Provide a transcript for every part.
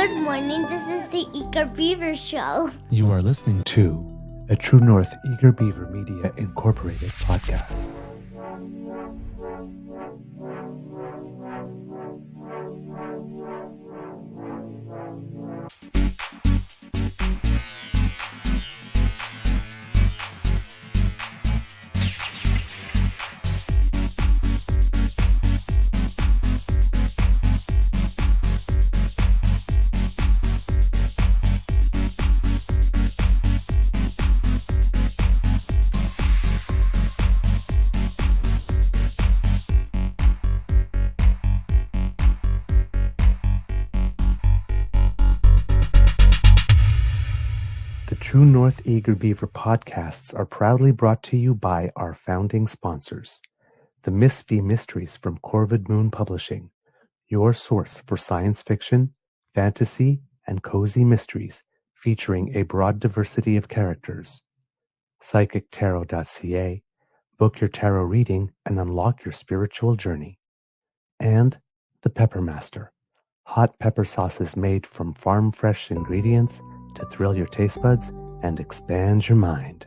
Good morning. This is the Eager Beaver Show. You are listening to a True North Eager Beaver Media Incorporated podcast. The True North Eager Beaver podcasts are proudly brought to you by our founding sponsors, the Miss V Mysteries from Corvid Moon Publishing, your source for science fiction, fantasy, and cozy mysteries featuring a broad diversity of characters. PsychicTarot.ca, book your tarot reading and unlock your spiritual journey. And the Pepper Master, hot pepper sauces made from farm fresh ingredients to thrill your taste buds and expand your mind.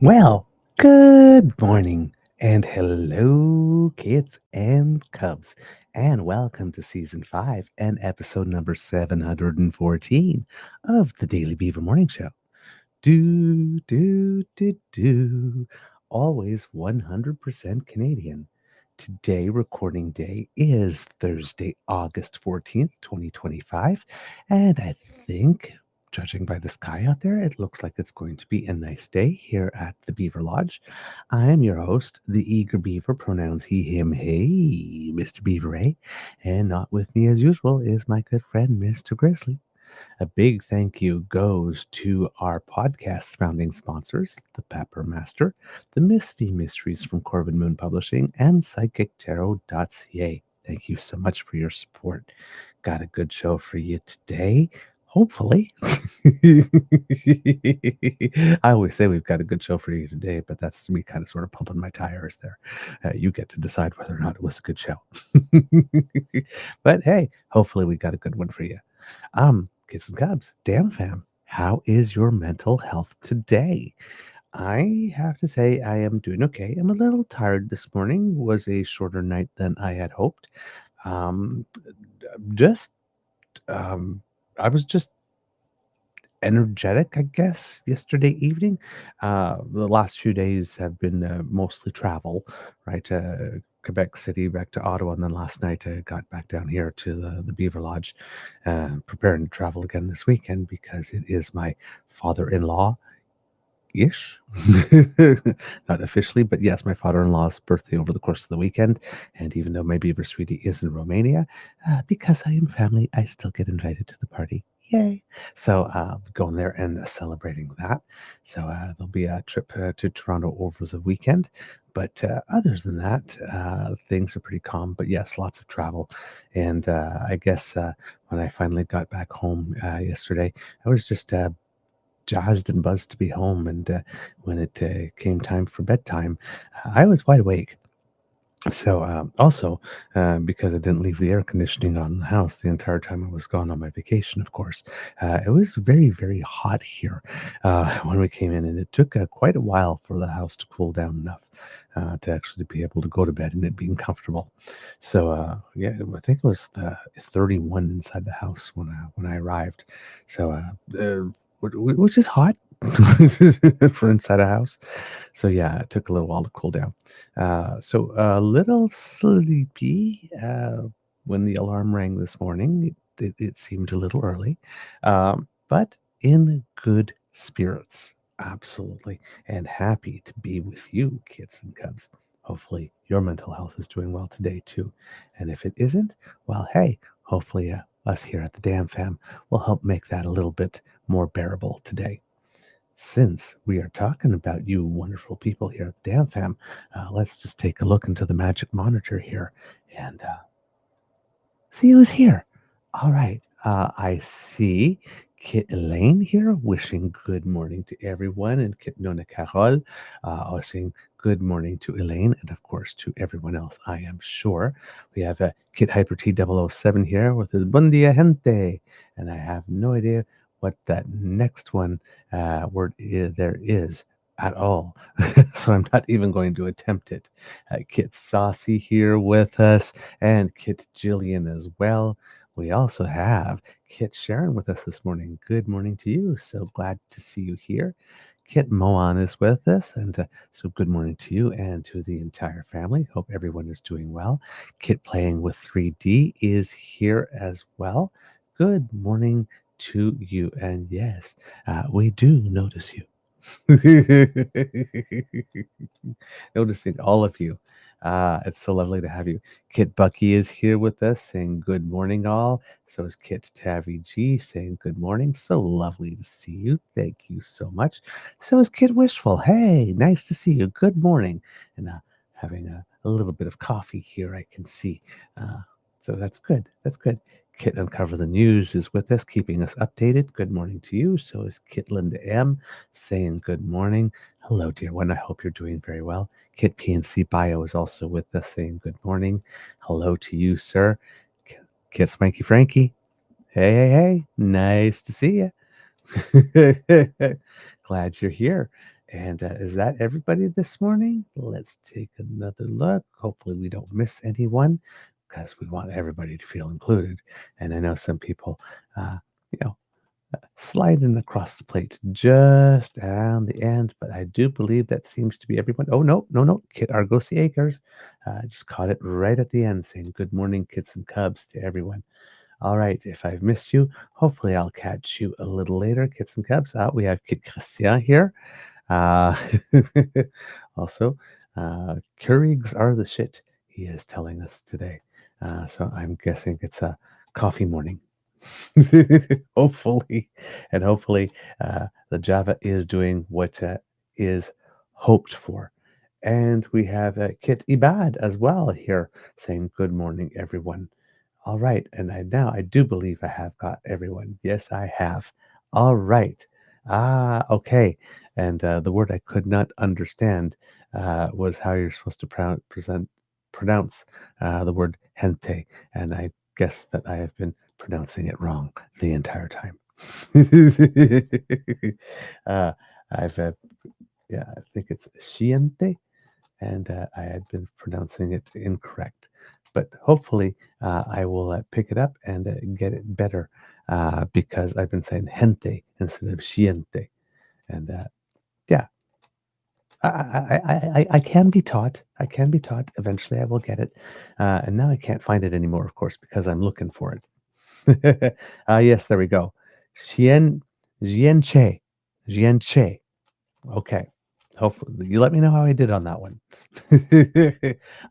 Well, good morning and hello, kids and cubs, and welcome to season 5 and episode number 714 of the Daily Beaver Morning Show. Always 100% Canadian. Today, recording day is Thursday, August 14th, 2025. And I think, judging by the sky out there, it looks like it's going to be a nice day here at the Beaver Lodge. I am your host, the Eager Beaver, pronouns he, him, hey, Mr. Beaver, eh? And not with me as usual is my good friend, Mr. Grizzly. A big thank you goes to our podcast founding sponsors, the Pepper Master, the Miss V Mysteries from Corvid Moon Publishing, and PsychicTarot.ca. Thank you so much for your support. Got a good show for you today. Hopefully. I always say we've got a good show for you today, but that's me kind of sort of pumping my tires there. You get to decide whether or not it was a good show. But hey, hopefully we got a good one for you. Kids and cubs, DAMFAM, how is your mental health today? I have to say I am doing okay. I'm a little tired this morning. It was a shorter night than I had hoped. Um, just, I was just energetic, I guess, yesterday evening. The last few days have been mostly travel, right? Quebec City back to Ottawa, and then last night I got back down here to the Beaver Lodge, preparing to travel again this weekend because it is my father-in-law ish. Not officially, but yes, my father-in-law's birthday over the course of the weekend. And even though my beaver sweetie is in Romania, because I am family, I still get invited to the party. Yay. So going there and celebrating that. So there'll be a trip to Toronto over the weekend. But other than that, things are pretty calm. But yes, lots of travel. And I guess when I finally got back home yesterday, I was just jazzed and buzzed to be home. And when it came time for bedtime, I was wide awake. So also, because I didn't leave the air conditioning on in the house the entire time I was gone on my vacation, of course, it was very, very hot here when we came in. And it took quite a while for the house to cool down enough to actually be able to go to bed and it being comfortable. So yeah, I think it was the 31 inside the house when I arrived. So which is hot for inside a house. So yeah, it took a little while to cool down. So a little sleepy when the alarm rang this morning. It seemed a little early, but in good spirits, absolutely, and happy to be with you, kids and cubs. Hopefully, your mental health is doing well today too, and if it isn't, well, hey, hopefully us here at the DAMFAM will help make that a little bit more bearable today. Since we are talking about you wonderful people here at the DAMFAM, let's just take a look into the magic monitor here and see who's here. All right. I see Kit Elaine here, wishing good morning to everyone, and Kit Nona Carol, saying good morning to Elaine, and of course to everyone else, I am sure. We have Kit Hyper T007 here with his Buen dia, gente, and I have no idea what that next one word there is at all. So I'm not even going to attempt it. Kit Saucy here with us, and Kit Jillian as well. We also have Kit Sharon with us this morning. Good morning to you. So glad to see you here. Kit Moan is with us, and so good morning to you and to the entire family. Hope everyone is doing well. Kit Playing with 3D is here as well. Good morning to you. And yes, we do notice you. Noticing all of you. It's so lovely to have you. Kit Bucky is here with us saying good morning, all. So is Kit Tavi G saying good morning. So lovely to see you. Thank you so much. So is Kit Wishful. Hey, nice to see you. Good morning. And having a little bit of coffee here, I can see. So that's good. That's good. Kit Uncover the News is with us, keeping us updated. Good morning to you. So is Kit Linda M saying good morning. Hello, dear one. I hope you're doing very well. Kit PNC Bio is also with us saying good morning. Hello to you, sir. Kit Spanky Frankie. Hey, hey, hey. Nice to see you. Glad you're here. And is that everybody this morning? Let's take another look. Hopefully, we don't miss anyone because we want everybody to feel included. And I know some people, uh, you know, sliding across the plate just on the end, but I do believe that seems to be everyone. Oh, no, no, no. Kit Argosi Acres just caught it right at the end saying good morning, kits and cubs to everyone. All right, if I've missed you, hopefully I'll catch you a little later, kits and cubs. We have Kit Christian here. Uh, also, Keurigs are the shit, he is telling us today. So I'm guessing it's a coffee morning. Hopefully, and hopefully the Java is doing what is hoped for. And we have Kit Ibad as well here saying, good morning, everyone. All right. And now I do believe I have got everyone. Yes, I have. All right. Okay. And the word I could not understand was how you're supposed to pronounce the word gente. And I guess that I have been pronouncing it wrong the entire time. uh, I've, yeah, I think it's siente, and I had been pronouncing it incorrect. But hopefully, I will pick it up and get it better because I've been saying gente instead of siente. And yeah, I can be taught. I can be taught. Eventually, I will get it. And now I can't find it anymore, of course, because I'm looking for it. Yes, there we go. Xian, Jianche. Jianche. Okay. Hopefully, you let me know how I did on that one.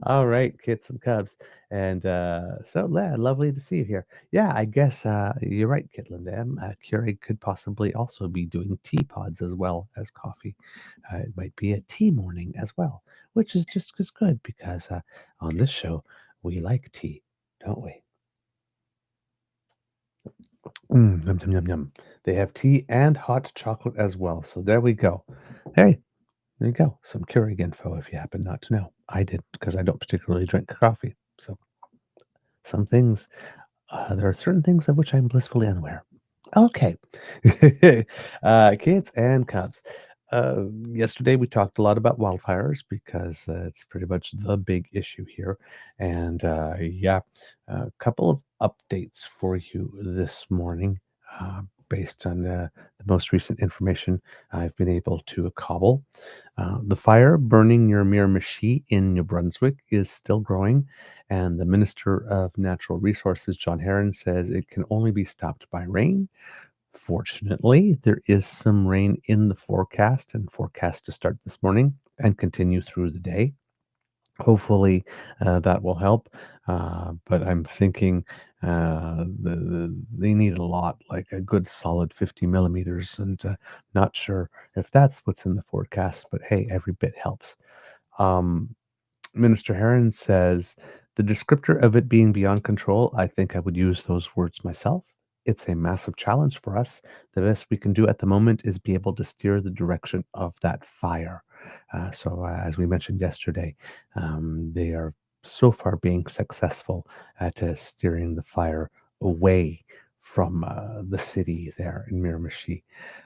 All right, kits and cubs. And so, yeah, lovely to see you here. Yeah, I guess you're right, Kitland M. Keurig could possibly also be doing tea pods as well as coffee. It might be a tea morning as well, which is just as good because on this show, we like tea, don't we? Yum, yum, yum, yum. They have tea and hot chocolate as well. So there we go. Hey, there you go. Some Keurig info if you happen not to know. I did because I don't particularly drink coffee. So some things, there are certain things of which I'm blissfully unaware. Okay. Kids and cubs. Yesterday we talked a lot about wildfires because it's pretty much the big issue here. And yeah, a couple of updates for you this morning based on the most recent information I've been able to cobble. The fire burning near Miramichi in New Brunswick is still growing, and the Minister of Natural Resources, John Herron, says it can only be stopped by rain. Fortunately, there is some rain in the forecast and forecast to start this morning and continue through the day. Hopefully, that will help. But I'm thinking they need a lot, like a good solid 50 millimeters, and not sure if that's what's in the forecast. But hey, every bit helps. Um, Minister Heron says the descriptor of it being beyond control. I think I would use those words myself. It's a massive challenge for us. The best we can do at the moment is be able to steer the direction of that fire. As we mentioned yesterday, they are so far being successful at steering the fire away from the city there in Miramichi.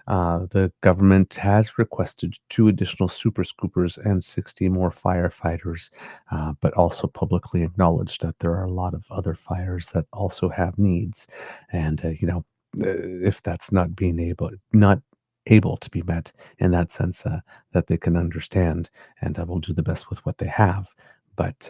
The government has requested 2 additional super scoopers and 60 more firefighters, but also publicly acknowledged that there are a lot of other fires that also have needs. And, if that's not able to be met in that sense, that they can understand and will do the best with what they have. But,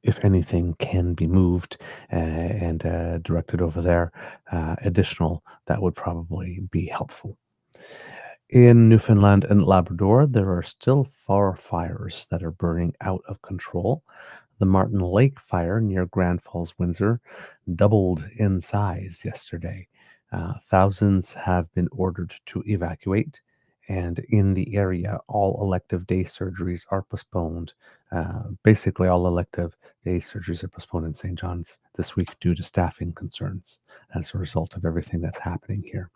if anything can be moved and directed over there, additional, that would probably be helpful. In Newfoundland and Labrador, there are still far fires that are burning out of control. The Martin Lake fire near Grand Falls, Windsor, doubled in size yesterday. Thousands have been ordered to evacuate, and in the area, all elective day surgeries are postponed. Basically, all elective day surgeries are postponed in St. John's this week due to staffing concerns as a result of everything that's happening here.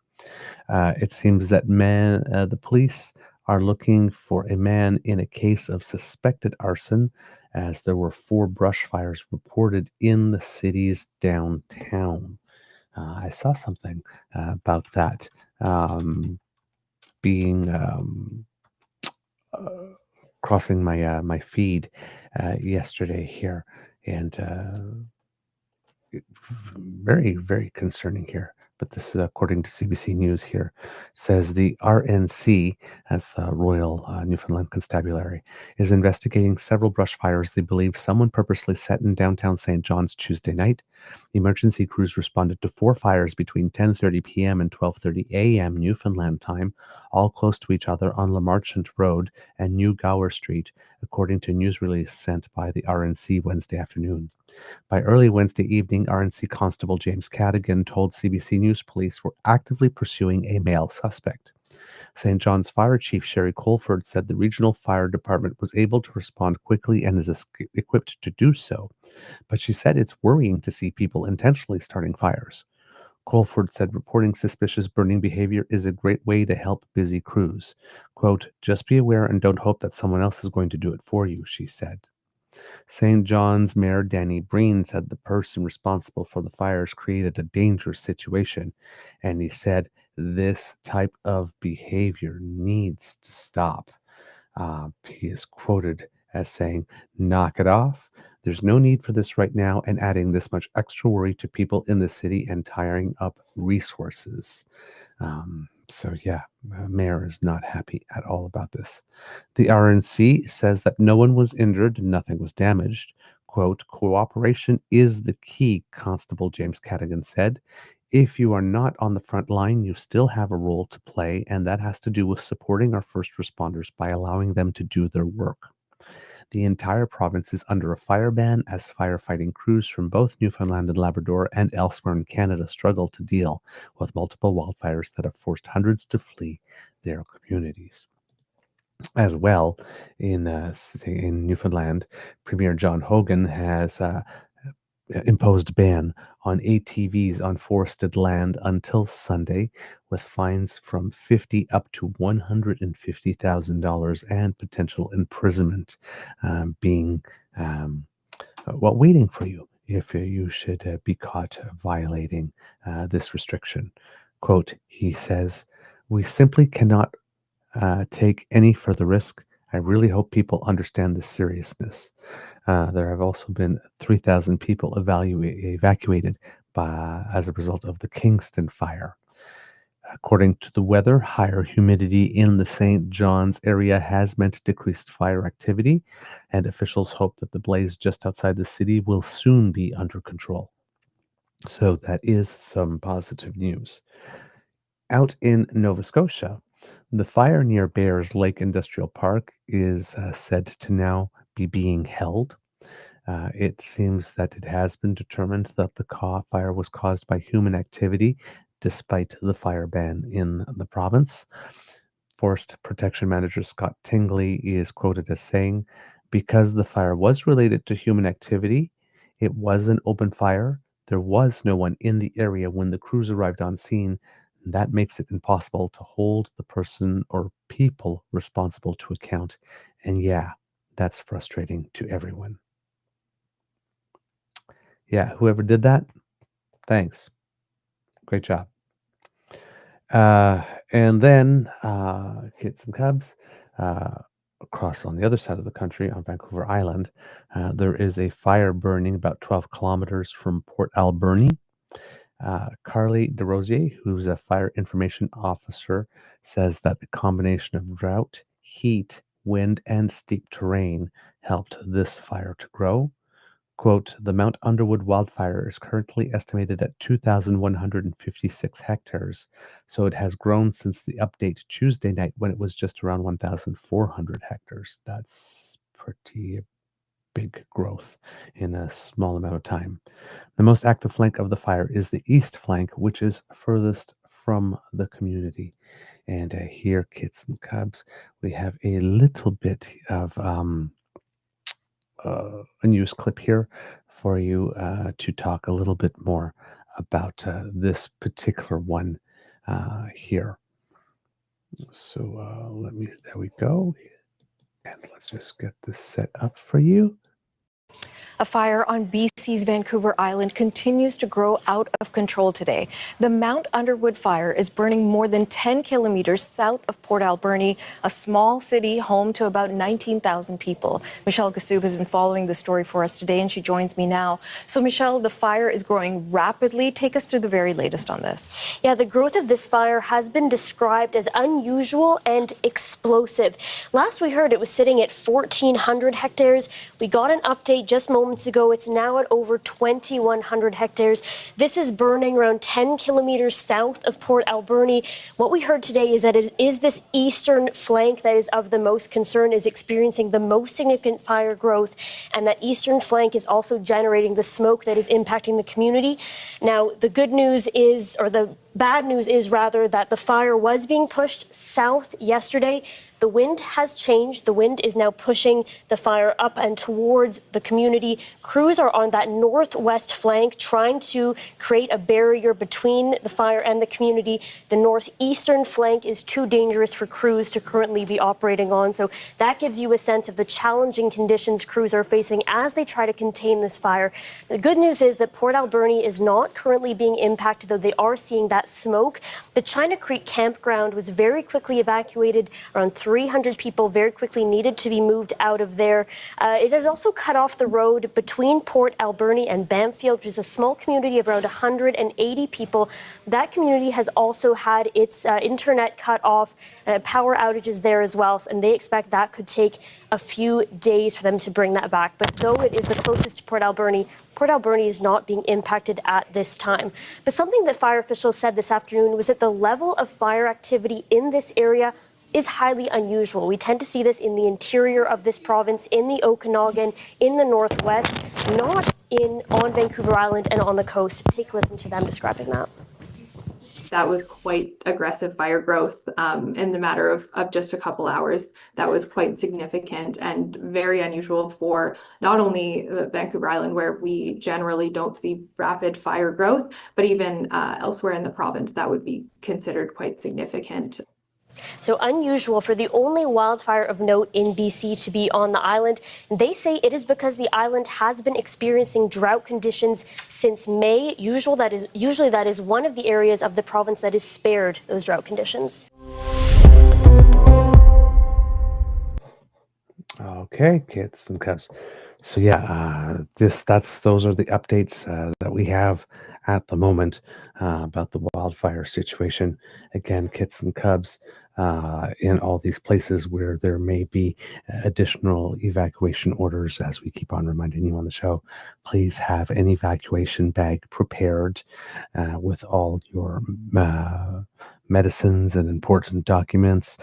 It seems that the police are looking for a man in a case of suspected arson, as there were 4 brush fires reported in the city's downtown. I saw something about that being uh, crossing my feed yesterday here, and very, very concerning here. But this is according to CBC News here. Says the RNC, as the Royal Newfoundland Constabulary, is investigating several brush fires they believe someone purposely set in downtown St. John's Tuesday night. Emergency crews responded to 4 fires between 10:30 p.m. and 12:30 a.m. Newfoundland time, all close to each other on Lemarchant Road and New Gower Street, according to a news release sent by the RNC Wednesday afternoon. By early Wednesday evening, RNC Constable James Cadigan told CBC News police were actively pursuing a male suspect. St. John's Fire Chief Sherry Colford said the regional fire department was able to respond quickly and is equipped to do so, but she said it's worrying to see people intentionally starting fires. Colford said reporting suspicious burning behavior is a great way to help busy crews. Quote, just be aware and don't hope that someone else is going to do it for you, she said. St. John's Mayor Danny Breen said the person responsible for the fires created a dangerous situation, and he said this type of behavior needs to stop. He is quoted as saying, knock it off. There's no need for this right now, and adding this much extra worry to people in the city and tiring up resources. Mayor is not happy at all about this. The RNC says that no one was injured, nothing was damaged. Quote, cooperation is the key, Constable James Cadigan said. If you are not on the front line, you still have a role to play, and that has to do with supporting our first responders by allowing them to do their work. The entire province is under a fire ban as firefighting crews from both Newfoundland and Labrador and elsewhere in Canada struggle to deal with multiple wildfires that have forced hundreds to flee their communities. As well, in Newfoundland, Premier John Hogan has imposed a ban on ATVs on forested land until Sunday, with fines from 50 up to $150,000 and potential imprisonment being waiting for you if you should be caught violating this restriction. Quote, he says, we simply cannot take any further risk. I really hope people understand the seriousness. There have also been 3,000 people evacuated as a result of the Kingston fire. According to the weather, higher humidity in the St. John's area has meant decreased fire activity, and officials hope that the blaze just outside the city will soon be under control. So that is some positive news. Out in Nova Scotia, the fire near Bears Lake Industrial Park is said to now be being held. It seems that it has been determined that the fire was caused by human activity, despite the fire ban in the province. Forest Protection Manager Scott Tingley is quoted as saying, because the fire was related to human activity, it was an open fire. There was no one in the area when the crews arrived on scene. That makes it impossible to hold the person or people responsible to account. And yeah, that's frustrating to everyone. Yeah, whoever did that, thanks. Great job. And then Kits and Cubs, uh, across on the other side of the country on Vancouver Island, there is a fire burning about 12 kilometers from Port Alberni. Carly DeRosier, who's a fire information officer, says that the combination of drought, heat, wind, and steep terrain helped this fire to grow. Quote, the Mount Underwood wildfire is currently estimated at 2,156 hectares, so it has grown since the update Tuesday night when it was just around 1,400 hectares. That's pretty big growth in a small amount of time. The most active flank of the fire is the east flank, which is furthest from the community. And here, Kits and Cubs, we have a little bit of a news clip here for you to talk a little bit more about this particular one here. So there we go. And let's just get this set up for you. A fire on BC's Vancouver Island continues to grow out of control today. The Mount Underwood fire is burning more than 10 kilometers south of Port Alberni, a small city home to about 19,000 people. Michelle Gassoub has been following the story for us today, and she joins me now. So, Michelle, the fire is growing rapidly. Take us through the very latest on this. Yeah, the growth of this fire has been described as unusual and explosive. Last we heard, it was sitting at 1,400 hectares. We got an update just moments ago. It's now at over 2,100 hectares. This is burning around 10 kilometers south of Port Alberni. What we heard today is that it is this eastern flank that is of the most concern, is experiencing the most significant fire growth, and that eastern flank is also generating the smoke that is impacting the community. Now, the good news is, or the bad news is rather, that the fire was being pushed south yesterday. The wind has changed. The wind is now pushing the fire up and towards the community. Crews are on that northwest flank trying to create a barrier between the fire and the community. The northeastern flank is too dangerous for crews to currently be operating on. So that gives you a sense of the challenging conditions crews are facing as they try to contain this fire. The good news is that Port Alberni is not currently being impacted, though they are seeing that smoke. The China Creek campground was very quickly evacuated. Around 300 people very quickly needed to be moved out of there. It has also cut off the road between Port Alberni and Bamfield, which is a small community of around 180 people. That community has also had its internet cut off, power outages there as well, and they expect that could take a few days for them to bring that back. But though it is the closest to Port Alberni is not being impacted at this time. But something that fire officials said this afternoon was that the level of fire activity in this area is highly unusual. We tend to see this in the interior of this province, in the Okanagan, in the northwest, not on Vancouver Island and on the coast. Take a listen to them describing that. That was quite aggressive fire growth in the matter of just a couple hours. That was quite significant and very unusual for not only Vancouver Island, where we generally don't see rapid fire growth, but even elsewhere in the province, that would be considered quite significant. So unusual for the only wildfire of note in BC to be on the island. They say it is because the island has been experiencing drought conditions since May. Usually that is one of the areas of the province that is spared those drought conditions. Okay, Kits and Cubs. So yeah, those are the updates that we have at the moment about the wildfire situation. Again, Kits and Cubs, in all these places where there may be additional evacuation orders, as we keep on reminding you on the show, please have an evacuation bag prepared with all your medicines and important documents,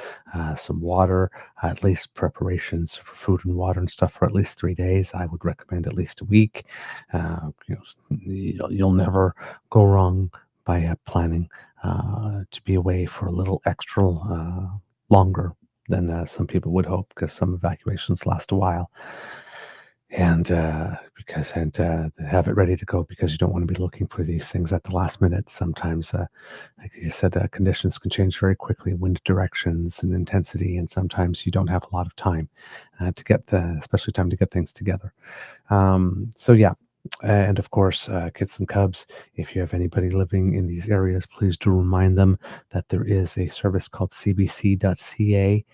some water, at least preparations for food and water and stuff for at least 3 days. I would recommend at least a week. You'll never go wrong by planning to be away for a little extra longer than some people would hope, because some evacuations last a while. and have it ready to go, because you don't want to be looking for these things at the last minute. Sometimes, like you said, conditions can change very quickly, wind directions and intensity, and sometimes you don't have a lot of time to get especially time to get things together. So yeah. And of course, kids and cubs, if you have anybody living in these areas, please do remind them that there is a service called cbc.ca/light,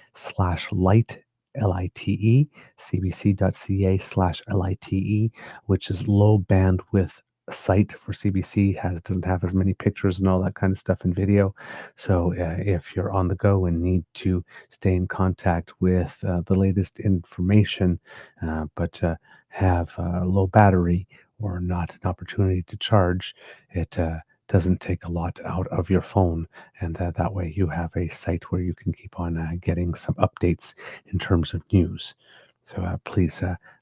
LITE, cbc.ca/LITE, which is low bandwidth site for CBC, doesn't have as many pictures and all that kind of stuff in video. So if you're on the go and need to stay in contact with the latest information, but have low battery or not an opportunity to charge, it doesn't take a lot out of your phone, and that way you have a site where you can keep on getting some updates in terms of news. So please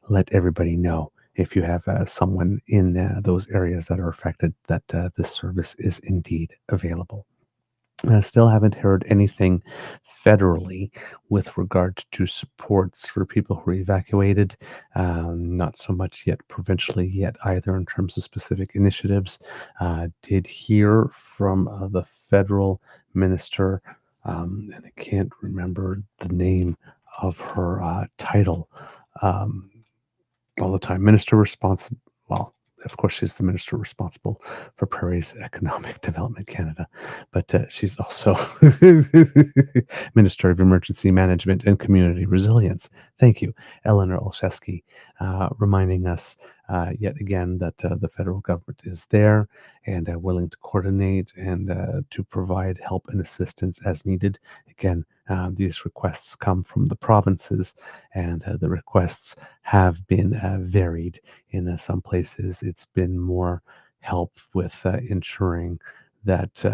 let everybody know, if you have someone in those areas that are affected, that this service is indeed available. I still haven't heard anything federally with regard to supports for people who are evacuated. Not so much yet provincially yet either, in terms of specific initiatives. Did hear from the federal minister, and I can't remember the name of her title all the time. Minister responsible. Well, of course, she's the minister responsible for Prairie's Economic Development Canada, but she's also Minister of Emergency Management and Community Resilience. Thank you, Eleanor Olszewski, reminding us yet again that the federal government is there and willing to coordinate and to provide help and assistance as needed. Again, these requests come from the provinces, and the requests have been varied. In some places, it's been more help with ensuring that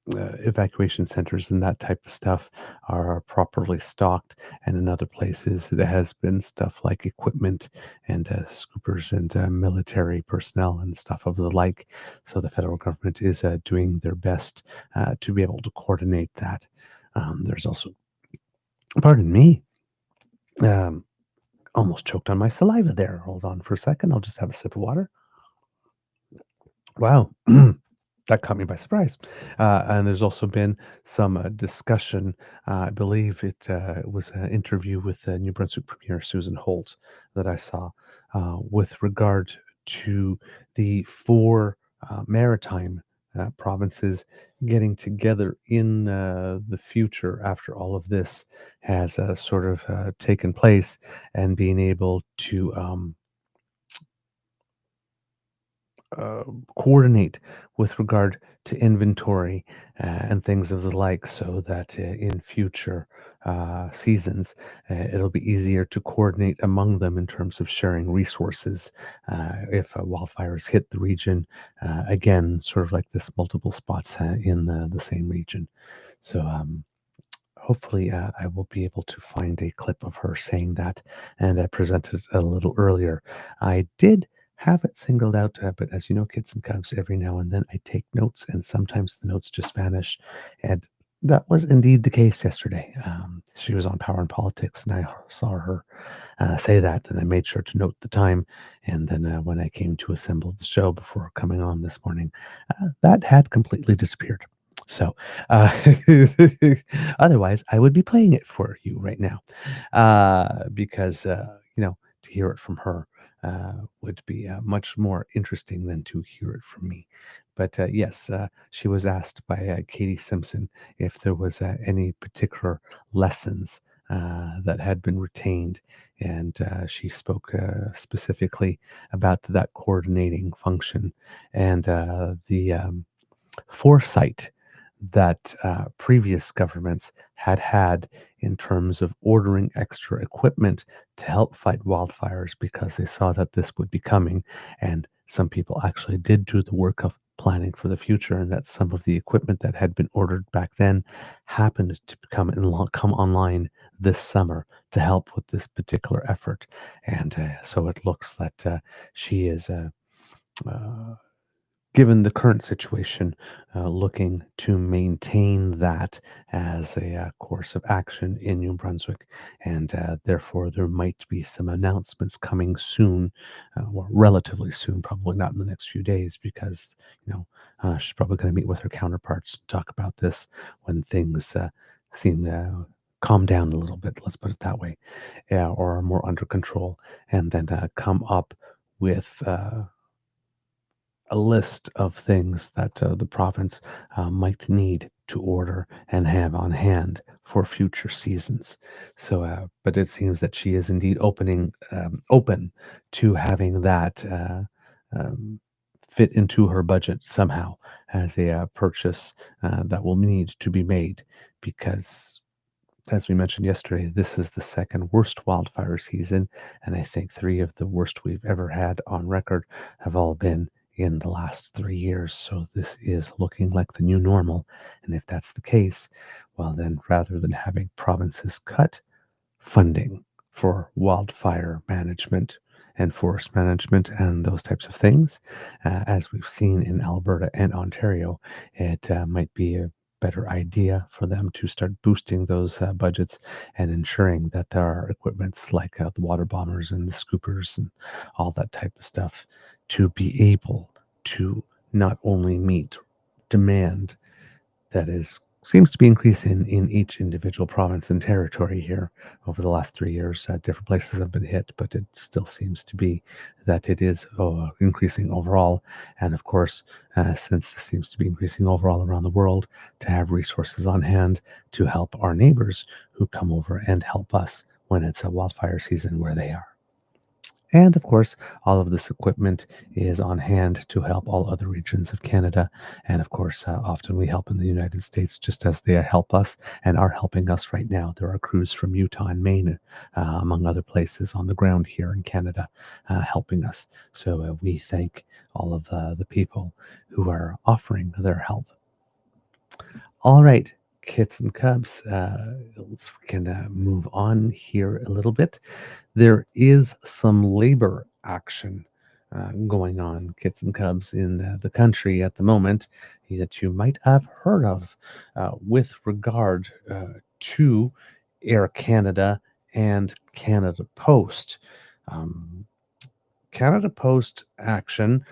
evacuation centers and that type of stuff are properly stocked, and in other places there has been stuff like equipment and scoopers and military personnel and stuff of the like. So the federal government is doing their best to be able to coordinate that. There's also, pardon me, almost choked on my saliva there. Hold on for a second. I'll just have a sip of water. Wow. That caught me by surprise. And there's also been some discussion. I believe it was an interview with New Brunswick Premier Susan Holt that I saw with regard to the four maritime provinces getting together in the future after all of this has sort of taken place, and being able to coordinate with regard to inventory and things of the like, so that in future seasons it'll be easier to coordinate among them in terms of sharing resources if wildfires hit the region again, sort of like this, multiple spots in the same region. So hopefully I will be able to find a clip of her saying that, and I presented it a little earlier. I did have it singled out, but as you know, kids and cubs, every now and then I take notes, and sometimes the notes just vanish. And that was indeed the case yesterday. She was on Power and Politics, and I saw her say that, and I made sure to note the time. And then when I came to assemble the show before coming on this morning, that had completely disappeared. So, uh, otherwise, I would be playing it for you right now, because to hear it from her would be much more interesting than to hear it from me. But yes, she was asked by Katie Simpson if there was any particular lessons that had been retained, and she spoke specifically about that coordinating function and the foresight that previous governments had in terms of ordering extra equipment to help fight wildfires, because they saw that this would be coming. And some people actually did do the work of planning for the future, and that some of the equipment that had been ordered back then happened to come online this summer to help with this particular effort. And so it looks that she is uh, given the current situation, looking to maintain that as a course of action in New Brunswick. And therefore, there might be some announcements coming soon, or relatively soon, probably not in the next few days, because, she's probably going to meet with her counterparts to talk about this when things seem calm down a little bit, let's put it that way, or are more under control, and then come up with a list of things that the province might need to order and have on hand for future seasons. So, but it seems that she is indeed open to having that um, fit into her budget somehow as a purchase that will need to be made, because as we mentioned yesterday, this is the second worst wildfire season, and I think three of the worst we've ever had on record have all been in the last 3 years. So this is looking like the new normal. And if that's the case, well, then rather than having provinces cut funding for wildfire management and forest management and those types of things, as we've seen in Alberta and Ontario, it might be a better idea for them to start boosting those budgets and ensuring that there are equipments like the water bombers and the scoopers and all that type of stuff to be able to not only meet demand that is seems to be increasing in each individual province and territory here over the last 3 years. Different places have been hit, but it still seems to be that it is increasing overall. And of course, since this seems to be increasing overall around the world, to have resources on hand to help our neighbors who come over and help us when it's a wildfire season where they are. And of course, all of this equipment is on hand to help all other regions of Canada. And of course, often we help in the United States just as they help us and are helping us right now. There are crews from Utah and Maine, among other places, on the ground here in Canada helping us. So we thank all of the people who are offering their help. All right, kits and cubs, we can move on here a little bit. There is some labor action going on, kits and cubs, in the country at the moment that you might have heard of with regard to Air Canada and Canada Post. Um, Canada Post action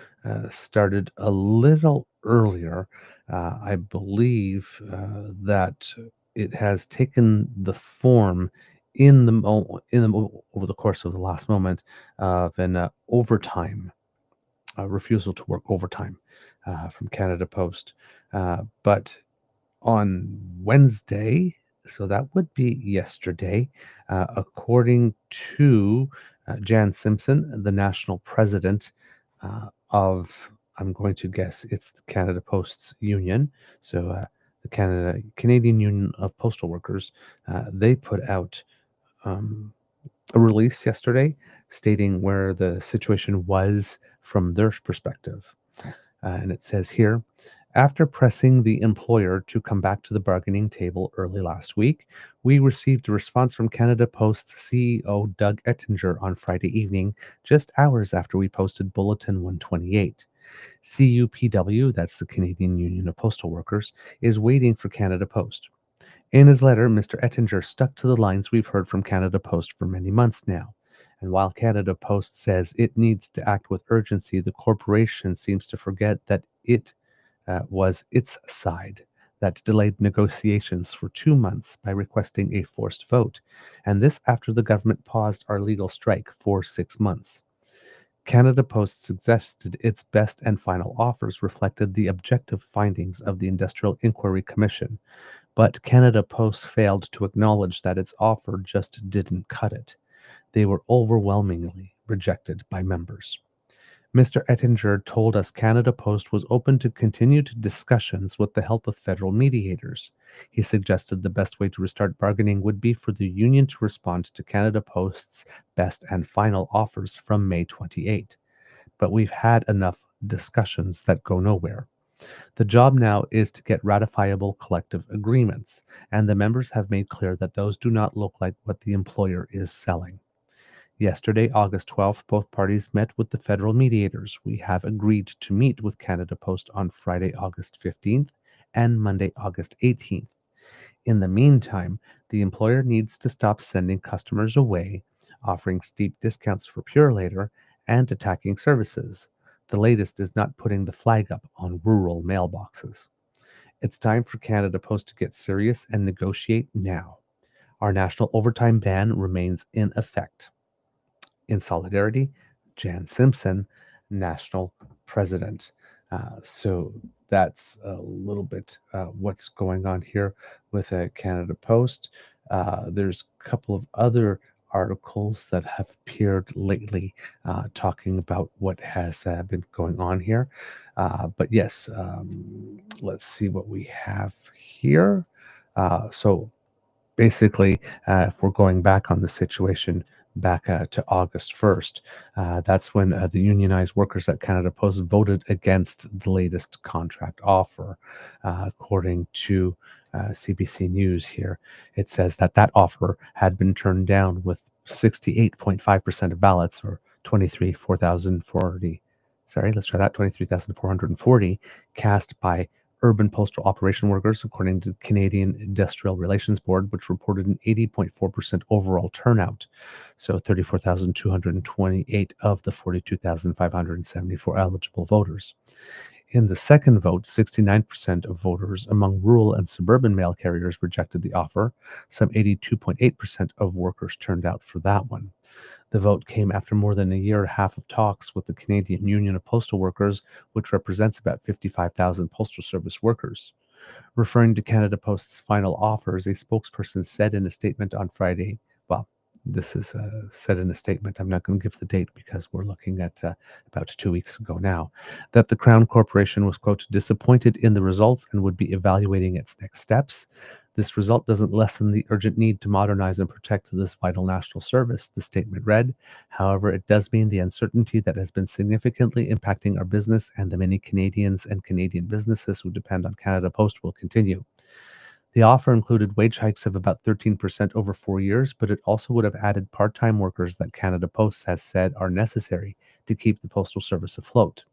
started a little earlier. I believe that it has taken the form over the course of the last moment of an overtime refusal to work overtime from Canada Post. But on Wednesday, so that would be yesterday, according to Jan Simpson, the national president of, I'm going to guess it's the Canada Post's union. So the Canadian Union of Postal Workers, they put out a release yesterday stating where the situation was from their perspective. And it says here, after pressing the employer to come back to the bargaining table early last week, we received a response from Canada Post's CEO Doug Ettinger on Friday evening, just hours after we posted Bulletin 128. CUPW, that's the Canadian Union of Postal Workers, is waiting for Canada Post. In his letter, Mr. Ettinger stuck to the lines we've heard from Canada Post for many months now. And while Canada Post says it needs to act with urgency, the corporation seems to forget that it was its side that delayed negotiations for 2 months by requesting a forced vote, and this after the government paused our legal strike for 6 months. Canada Post suggested its best and final offers reflected the objective findings of the Industrial Inquiry Commission, but Canada Post failed to acknowledge that its offer just didn't cut it. They were overwhelmingly rejected by members. Mr. Ettinger told us Canada Post was open to continued discussions with the help of federal mediators. He suggested the best way to restart bargaining would be for the union to respond to Canada Post's best and final offers from May 28. But we've had enough discussions that go nowhere. The job now is to get ratifiable collective agreements, and the members have made clear that those do not look like what the employer is selling. Yesterday, August 12th, both parties met with the federal mediators. We have agreed to meet with Canada Post on Friday, August 15th and Monday, August 18th. In the meantime, the employer needs to stop sending customers away, offering steep discounts for Pure Later, and attacking services. The latest is not putting the flag up on rural mailboxes. It's time for Canada Post to get serious and negotiate now. Our national overtime ban remains in effect. In solidarity, Jan Simpson, national president. So that's a little bit what's going on here with Canada Post. There's a couple of other articles that have appeared lately talking about what has been going on here. But yes, let's see what we have here. So basically, if we're going back on the situation back to August 1st, that's when the unionized workers at Canada Post voted against the latest contract offer. According to CBC News here, it says that that offer had been turned down with 68.5% of ballots, or 23,440 cast by urban postal operation workers, according to the Canadian Industrial Relations Board, which reported an 80.4% overall turnout. So 34,228 of the 42,574 eligible voters. In the second vote, 69% of voters among rural and suburban mail carriers rejected the offer. Some 82.8% of workers turned out for that one. The vote came after more than a year and a half of talks with the Canadian Union of Postal Workers, which represents about 55,000 postal service workers. Referring to Canada Post's final offers, a spokesperson said in a statement on Friday, well, this is said in a statement, I'm not going to give the date because we're looking at about 2 weeks ago now, that the Crown Corporation was, quote, disappointed in the results and would be evaluating its next steps. This result doesn't lessen the urgent need to modernize and protect this vital national service, the statement read. However, it does mean the uncertainty that has been significantly impacting our business and the many Canadians and Canadian businesses who depend on Canada Post will continue. The offer included wage hikes of about 13% over 4 years, but it also would have added part-time workers that Canada Post has said are necessary to keep the postal service afloat.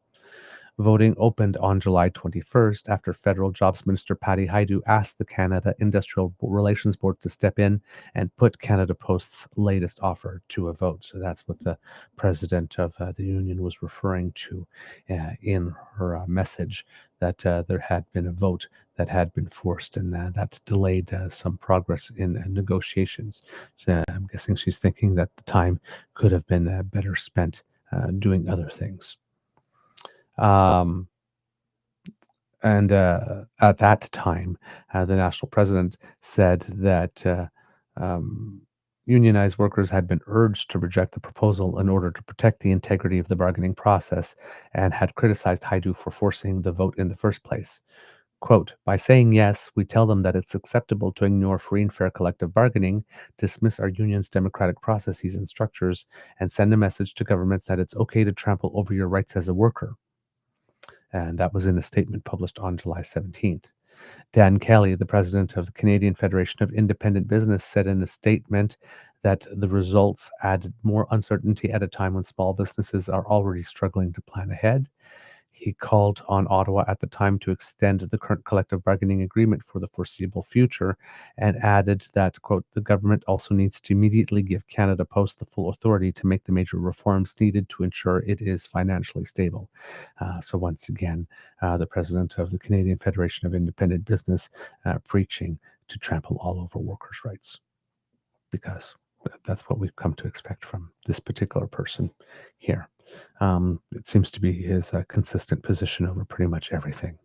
Voting opened on July 21st after Federal Jobs Minister Patty Hajdu asked the Canada Industrial Relations Board to step in and put Canada Post's latest offer to a vote. So that's what the president of the union was referring to in her message, that there had been a vote that had been forced, and that delayed some progress in negotiations. So I'm guessing she's thinking that the time could have been better spent doing other things. And at that time, the national president said that unionized workers had been urged to reject the proposal in order to protect the integrity of the bargaining process, and had criticized Hajdu for forcing the vote in the first place. Quote, by saying yes, we tell them that it's acceptable to ignore free and fair collective bargaining, dismiss our union's democratic processes and structures, and send a message to governments that it's okay to trample over your rights as a worker. And that was in a statement published on July 17th. Dan Kelly, the president of the Canadian Federation of Independent Business, said in a statement that the results added more uncertainty at a time when small businesses are already struggling to plan ahead. He called on Ottawa at the time to extend the current collective bargaining agreement for the foreseeable future, and added that, quote, the government also needs to immediately give Canada Post the full authority to make the major reforms needed to ensure it is financially stable. So once again, the president of the Canadian Federation of Independent Business preaching to trample all over workers' rights, because that's what we've come to expect from this particular person here. It seems to be his consistent position over pretty much everything.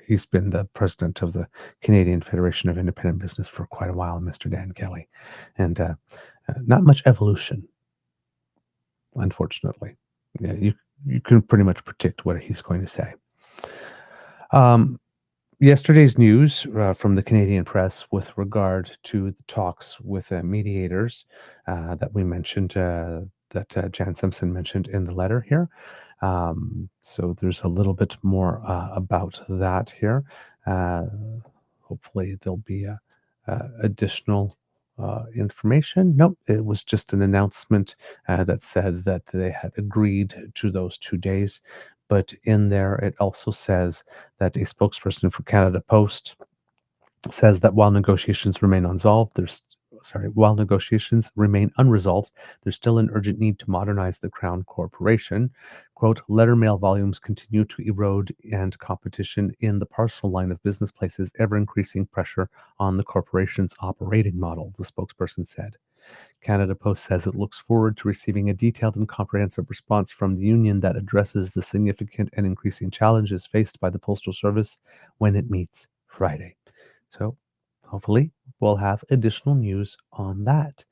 He's been the president of the Canadian Federation of Independent Business for quite a while, Mr. Dan Kelly, and not much evolution, unfortunately. Yeah, you can pretty much predict what he's going to say. Yesterday's news from the Canadian press with regard to the talks with mediators that we mentioned, that Jan Simpson mentioned in the letter here. So there's a little bit more about that here. Hopefully there'll be additional information? Nope, it was just an announcement that said that they had agreed to those 2 days. But in there, it also says that a spokesperson for Canada Post says that while negotiations remain unresolved, there's still an urgent need to modernize the Crown Corporation. Quote, letter mail volumes continue to erode and competition in the parcel line of business places, ever increasing pressure on the corporation's operating model, the spokesperson said. Canada Post says it looks forward to receiving a detailed and comprehensive response from the union that addresses the significant and increasing challenges faced by the Postal Service when it meets Friday. So hopefully we'll have additional news on that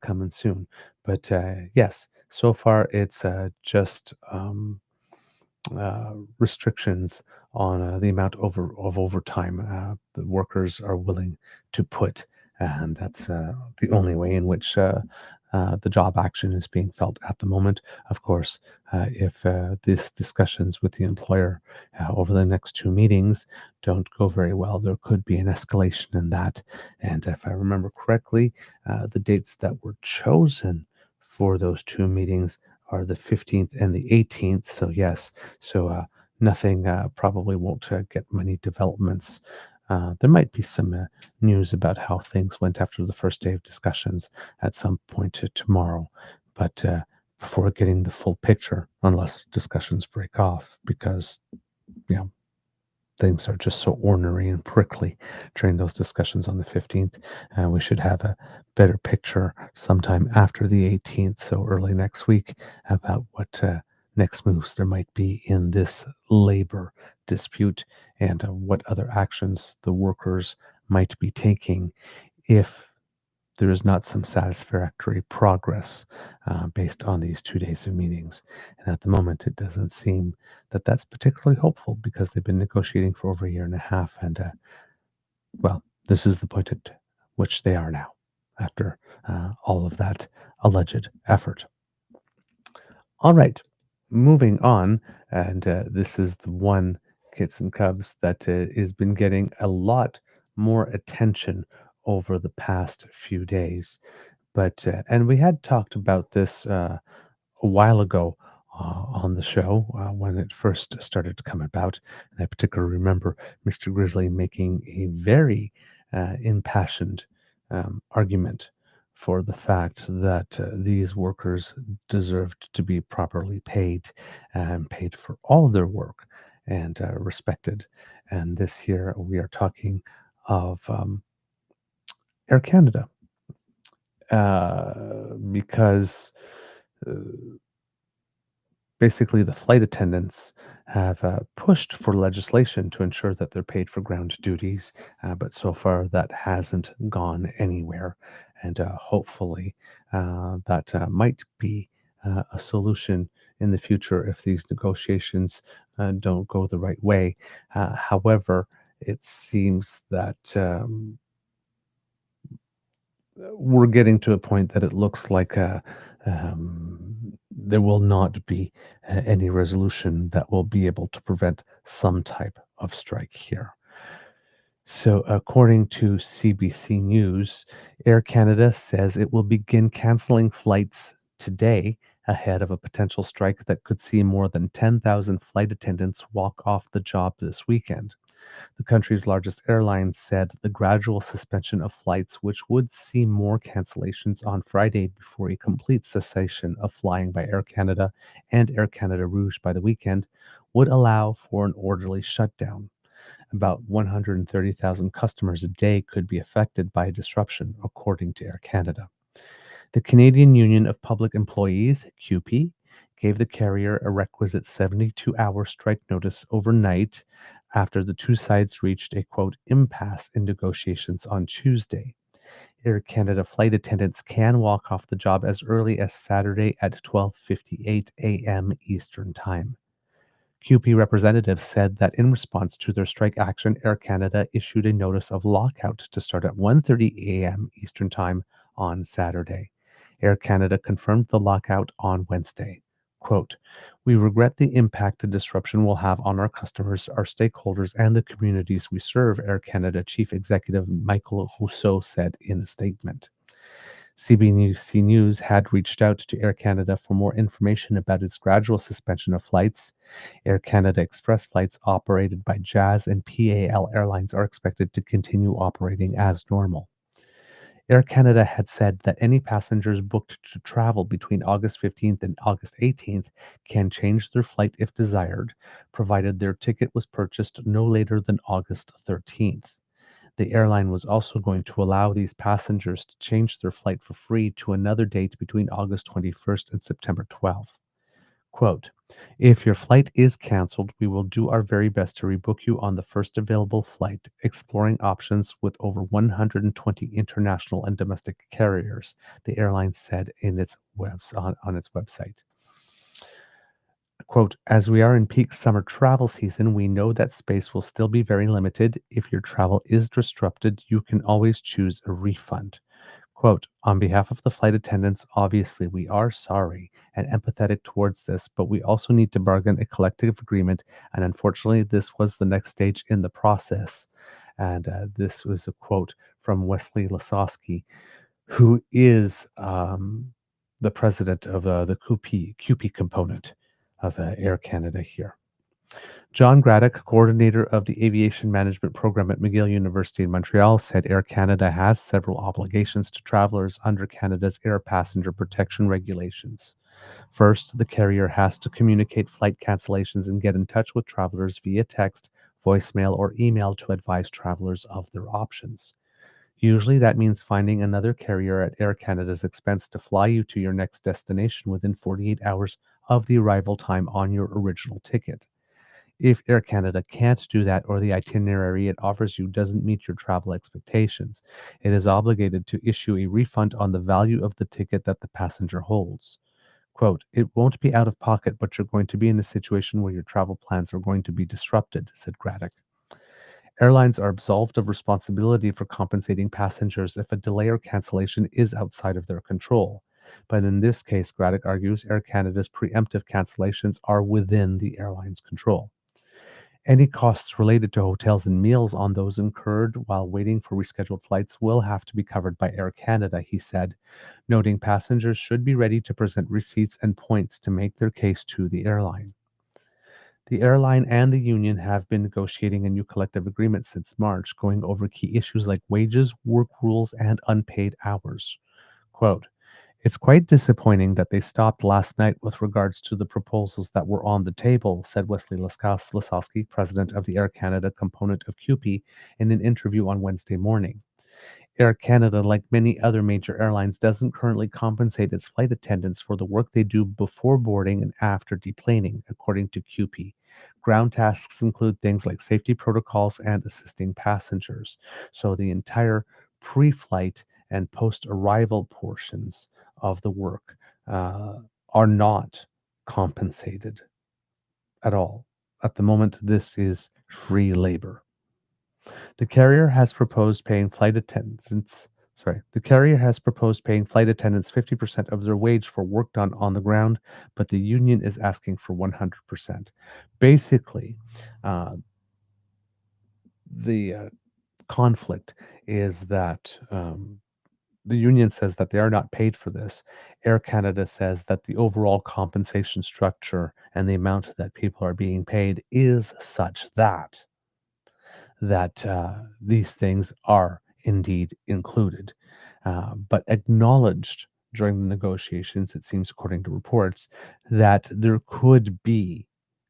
coming soon. But yes, so far it's just restrictions on the amount of overtime the workers are willing to put. And that's the only way in which the job action is being felt at the moment. Of course, if these discussions with the employer over the next 2 meetings don't go very well, there could be an escalation in that. And if I remember correctly, the dates that were chosen for those 2 meetings are the 15th and the 18th. So yes, so nothing probably won't get many developments. There might be some news about how things went after the first day of discussions at some point tomorrow, but before getting the full picture, unless discussions break off, because you know things are just so ornery and prickly during those discussions on the 15th. We should have a better picture sometime after the 18th, so early next week, about what next moves there might be in this labor dispute and what other actions the workers might be taking if there is not some satisfactory progress based on these 2 days of meetings. And at the moment, it doesn't seem that that's particularly hopeful because they've been negotiating for over a year and a half. And, well, this is the point at which they are now after all of that alleged effort. All right, moving on. And this is the one, Kits and Cubs, that has been getting a lot more attention over the past few days. But and we had talked about this a while ago on the show when it first started to come about. And I particularly remember Mr. Grizzly making a very impassioned argument for the fact that these workers deserved to be properly paid and paid for all their work and respected. And this here, we are talking of Air Canada. Because uh, basically the flight attendants have pushed for legislation to ensure that they're paid for ground duties, but so far that hasn't gone anywhere. And hopefully that might be a solution in the future if these negotiations don't go the right way. However, it seems that we're getting to a point that it looks like there will not be any resolution that will be able to prevent some type of strike here. So, according to CBC News, Air Canada says it will begin canceling flights today ahead of a potential strike that could see more than 10,000 flight attendants walk off the job this weekend. The country's largest airline said the gradual suspension of flights, which would see more cancellations on Friday before a complete cessation of flying by Air Canada and Air Canada Rouge by the weekend, would allow for an orderly shutdown. About 130,000 customers a day could be affected by a disruption, according to Air Canada. The Canadian Union of Public Employees, CUPE, gave the carrier a requisite 72-hour strike notice overnight after the two sides reached a, quote, impasse in negotiations on Tuesday. Air Canada flight attendants can walk off the job as early as Saturday at 12:58 a.m. Eastern Time. CUPE representatives said that in response to their strike action, Air Canada issued a notice of lockout to start at 1:30 a.m. Eastern Time on Saturday. Air Canada confirmed the lockout on Wednesday. Quote, we regret the impact the disruption will have on our customers, our stakeholders, and the communities we serve, Air Canada Chief Executive Michael Rousseau said in a statement. CBC News had reached out to Air Canada for more information about its gradual suspension of flights. Air Canada Express flights operated by Jazz and PAL Airlines are expected to continue operating as normal. Air Canada had said that any passengers booked to travel between August 15th and August 18th can change their flight if desired, provided their ticket was purchased no later than August 13th. The airline was also going to allow these passengers to change their flight for free to another date between August 21st and September 12th. Quote, "If your flight is canceled, we will do our very best to rebook you on the first available flight, exploring options with over 120 international and domestic carriers," the airline said in its on its website. Quote, "As we are in peak summer travel season, we know that space will still be very limited. If your travel is disrupted, you can always choose a refund." Quote, "On behalf of the flight attendants, obviously we are sorry and empathetic towards this, but we also need to bargain a collective agreement, and unfortunately this was the next stage in the process." And this was a quote from Wesley Lasowski, who is the president of the QP component of Air Canada here. John Graddock, coordinator of the aviation management program at McGill University in Montreal, said Air Canada has several obligations to travelers under Canada's air passenger protection regulations. First, the carrier has to communicate flight cancellations and get in touch with travelers via text, voicemail, or email to advise travelers of their options. Usually that means finding another carrier at Air Canada's expense to fly you to your next destination within 48 hours of the arrival time on your original ticket. If Air Canada can't do that, or the itinerary it offers you doesn't meet your travel expectations, it is obligated to issue a refund on the value of the ticket that the passenger holds. Quote, "It won't be out of pocket, but you're going to be in a situation where your travel plans are going to be disrupted," said Graddock. Airlines are absolved of responsibility for compensating passengers if a delay or cancellation is outside of their control. But in this case, Graddock argues Air Canada's preemptive cancellations are within the airline's control. Any costs related to hotels and meals on those incurred while waiting for rescheduled flights will have to be covered by Air Canada, he said, noting passengers should be ready to present receipts and points to make their case to the airline. The airline and the union have been negotiating a new collective agreement since March, going over key issues like wages, work rules, and unpaid hours. Quote, "It's quite disappointing that they stopped last night with regards to the proposals that were on the table," said Wesley Lasowski, president of the Air Canada component of QP, in an interview on Wednesday morning. Air Canada, like many other major airlines, doesn't currently compensate its flight attendants for the work they do before boarding and after deplaning, according to QP. Ground tasks include things like safety protocols and assisting passengers. So the entire pre-flight and post-arrival portions of the work are not compensated at all. At the moment, this is free labor. The carrier has proposed paying flight attendants 50% of their wage for work done on the ground, but the union is asking for 100%. Basically, the conflict is that the union says that they are not paid for this. Air Canada says that the overall compensation structure and the amount that people are being paid is such that these things are indeed included, but acknowledged during the negotiations, it seems, according to reports, that there could be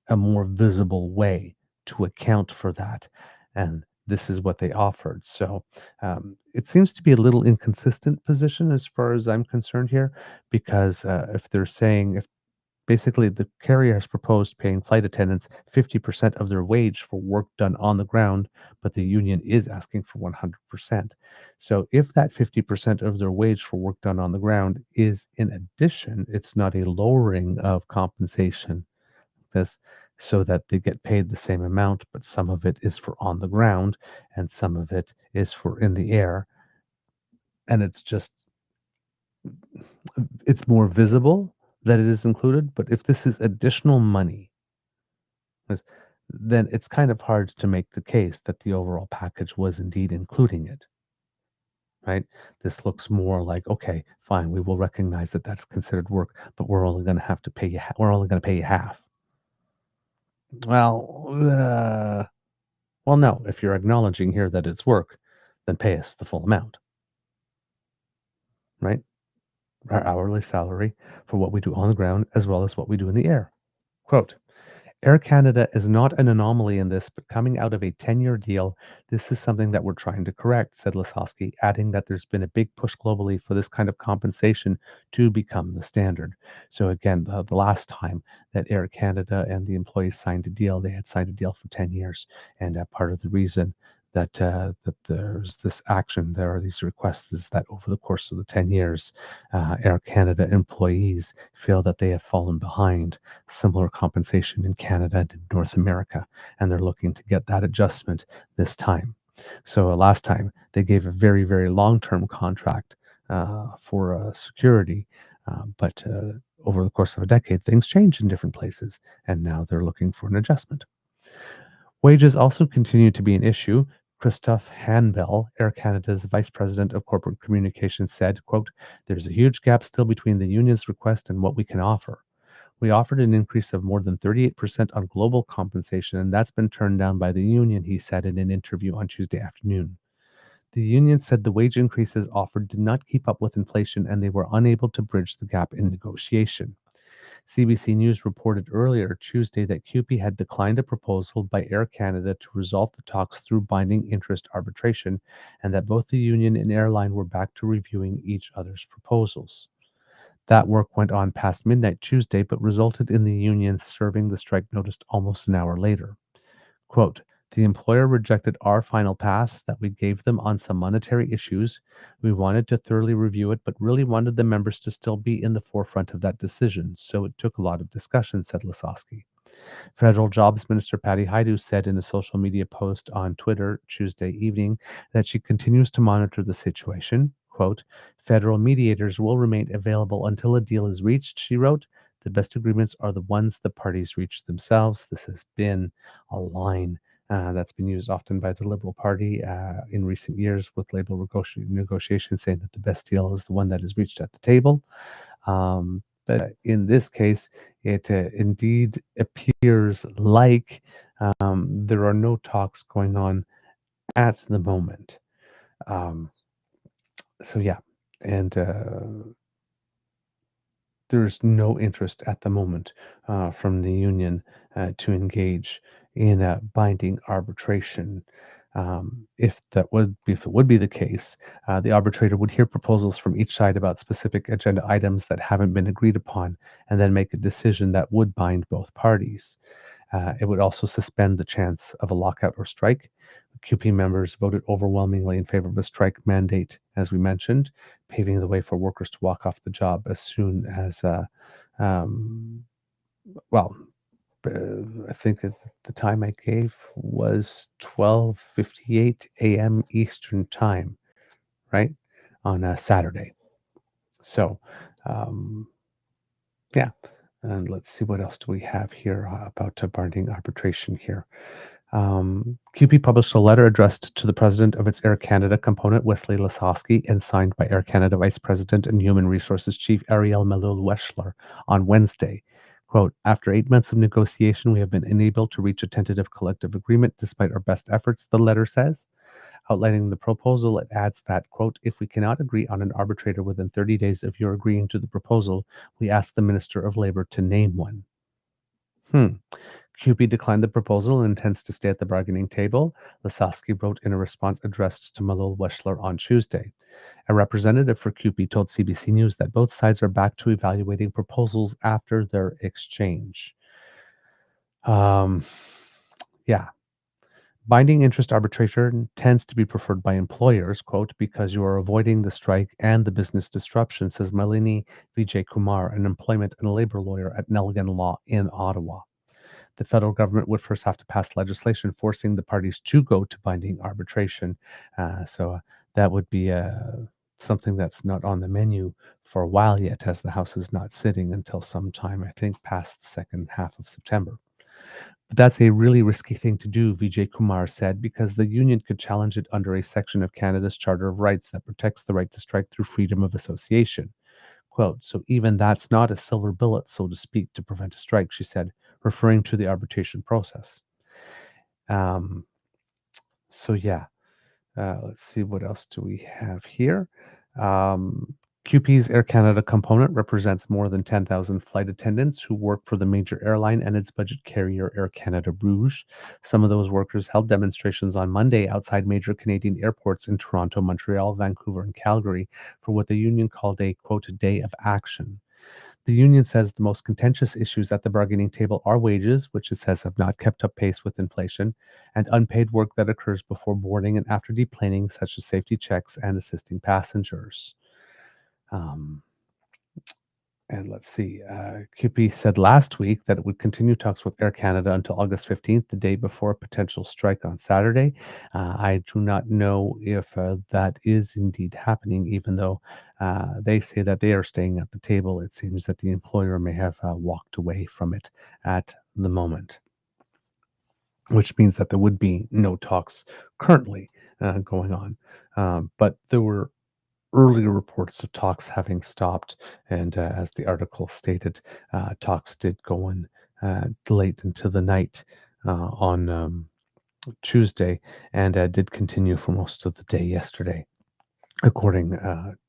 a more visible way to account for that. And this is what they offered. So it seems to be a little inconsistent position as far as I'm concerned here, because if they're saying, if basically, the carrier has proposed paying flight attendants 50% of their wage for work done on the ground, but the union is asking for 100%. So if that 50% of their wage for work done on the ground is in addition, it's not a lowering of compensation, this, so that they get paid the same amount, but some of it is for on the ground and some of it is for in the air. And it's more visible that it is included, but if this is additional money, then it's kind of hard to make the case that the overall package was indeed including it. right? This looks more like, okay, fine, we will recognize that that's considered work, but we're only going to have to pay you. We're only going to pay you half. Well, no. If you're acknowledging here that it's work, then pay us the full amount, right? Our hourly salary for what we do on the ground as well as what we do in the air. Quote, Air Canada is not an anomaly in this, but coming out of a 10-year deal, this is something that we're trying to correct, said Lasowski, adding that there's been a big push globally for this kind of compensation to become the standard. So again, the last time that Air Canada and the employees signed a deal, they had signed a deal for 10 years. And part of the reason that there's this action, there are these requests, is that over the course of the 10 years, Air Canada employees feel that they have fallen behind similar compensation in Canada and in North America, and they're looking to get that adjustment this time. So last time they gave a very, very long-term contract for security, but over the course of a decade, things change in different places, and now they're looking for an adjustment. Wages also continue to be an issue. Christophe Hanbel, Air Canada's Vice President of Corporate Communications, said, quote, there's a huge gap still between the union's request and what we can offer. We offered an increase of more than 38% on global compensation, and that's been turned down by the union, he said in an interview on Tuesday afternoon. The union said the wage increases offered did not keep up with inflation, and they were unable to bridge the gap in negotiation. CBC News reported earlier Tuesday that CUPE had declined a proposal by Air Canada to resolve the talks through binding interest arbitration, and that both the union and airline were back to reviewing each other's proposals. That work went on past midnight Tuesday, but resulted in the union serving the strike notice almost an hour later. Quote, the employer rejected our final pass that we gave them on some monetary issues. We wanted to thoroughly review it, but really wanted the members to still be in the forefront of that decision, so it took a lot of discussion, said Lasowski. Federal Jobs Minister Patty Hajdu said in a social media post on Twitter Tuesday evening that she continues to monitor the situation. Quote, federal mediators will remain available until a deal is reached, she wrote. The best agreements are the ones the parties reach themselves. This has been a line that's been used often by the Liberal Party in recent years with labor negotiations, saying that the best deal is the one that is reached at the table. But in this case, it indeed appears like there are no talks going on at the moment. So yeah, and there's no interest at the moment from the union to engage in a binding arbitration. If it would be the case, the arbitrator would hear proposals from each side about specific agenda items that haven't been agreed upon, and then make a decision that would bind both parties. It would also suspend the chance of a lockout or strike. CUPE members voted overwhelmingly in favor of a strike mandate, as we mentioned, paving the way for workers to walk off the job as soon as, I think at the time I gave was 12:58 a.m. Eastern time, right, on a Saturday. So, yeah, and let's see what else do we have here about binding arbitration here. CUPE published a letter addressed to the president of its Air Canada component, Wesley Lasowski, and signed by Air Canada Vice President and Human Resources Chief Ariel Malul-Weschler on Wednesday. Quote, after 8 months of negotiation, we have been unable to reach a tentative collective agreement despite our best efforts, the letter says. Outlining the proposal, it adds that, quote, if we cannot agree on an arbitrator within 30 days of your agreeing to the proposal, we ask the Minister of Labour to name one. CUPE declined the proposal and intends to stay at the bargaining table, Lasowski wrote in a response addressed to Malul-Weschler on Tuesday. A representative for CUPE told CBC News that both sides are back to evaluating proposals after their exchange. Binding interest arbitration tends to be preferred by employers, quote, because you are avoiding the strike and the business disruption, says Malini Vijay Kumar, an employment and labor lawyer at Nelligan Law in Ottawa. The federal government would first have to pass legislation forcing the parties to go to binding arbitration. So that would be something that's not on the menu for a while yet, as the House is not sitting until sometime, I think, past the second half of September. But that's a really risky thing to do, Vijay Kumar said, because the union could challenge it under a section of Canada's Charter of Rights that protects the right to strike through freedom of association. Quote, so even that's not a silver bullet, so to speak, to prevent a strike, she said, referring to the arbitration process. So yeah, let's see, what else do we have here? QP's Air Canada component represents more than 10,000 flight attendants who work for the major airline and its budget carrier Air Canada Rouge. Some of those workers held demonstrations on Monday outside major Canadian airports in Toronto, Montreal, Vancouver, and Calgary for what the union called a, quote, day of action. The union says the most contentious issues at the bargaining table are wages, which it says have not kept up pace with inflation, and unpaid work that occurs before boarding and after deplaning, such as safety checks and assisting passengers. And let's see, QP said last week that it would continue talks with Air Canada until August 15th, the day before a potential strike on Saturday. I do not know if that is indeed happening, even though they say that they are staying at the table. It seems that the employer may have walked away from it at the moment, which means that there would be no talks currently going on. But there were earlier reports of talks having stopped, and as the article stated, talks did go on late into the night on Tuesday, and did continue for most of the day yesterday, according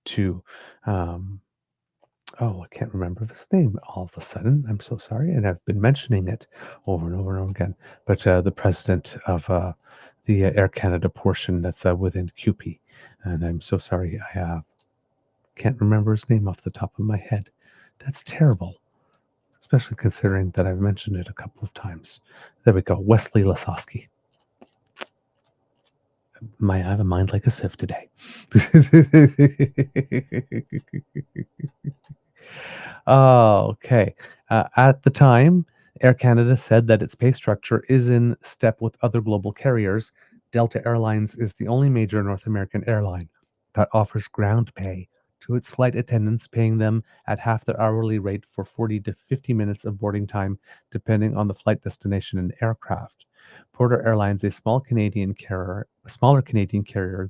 to I can't remember his name all of a sudden. I'm so sorry, and I've been mentioning it over and over and over again. But the president of the Air Canada portion that's within QP. And I'm so sorry, I can't remember his name off the top of my head. That's terrible, especially considering that I've mentioned it a couple of times. There we go, Wesley Lasowski. I have a mind like a sieve today. Okay. At the time, Air Canada said that its pay structure is in step with other global carriers. Delta Airlines is the only major North American airline that offers ground pay to its flight attendants, paying them at half their hourly rate for 40 to 50 minutes of boarding time, depending on the flight destination and aircraft. Porter Airlines, a smaller Canadian carrier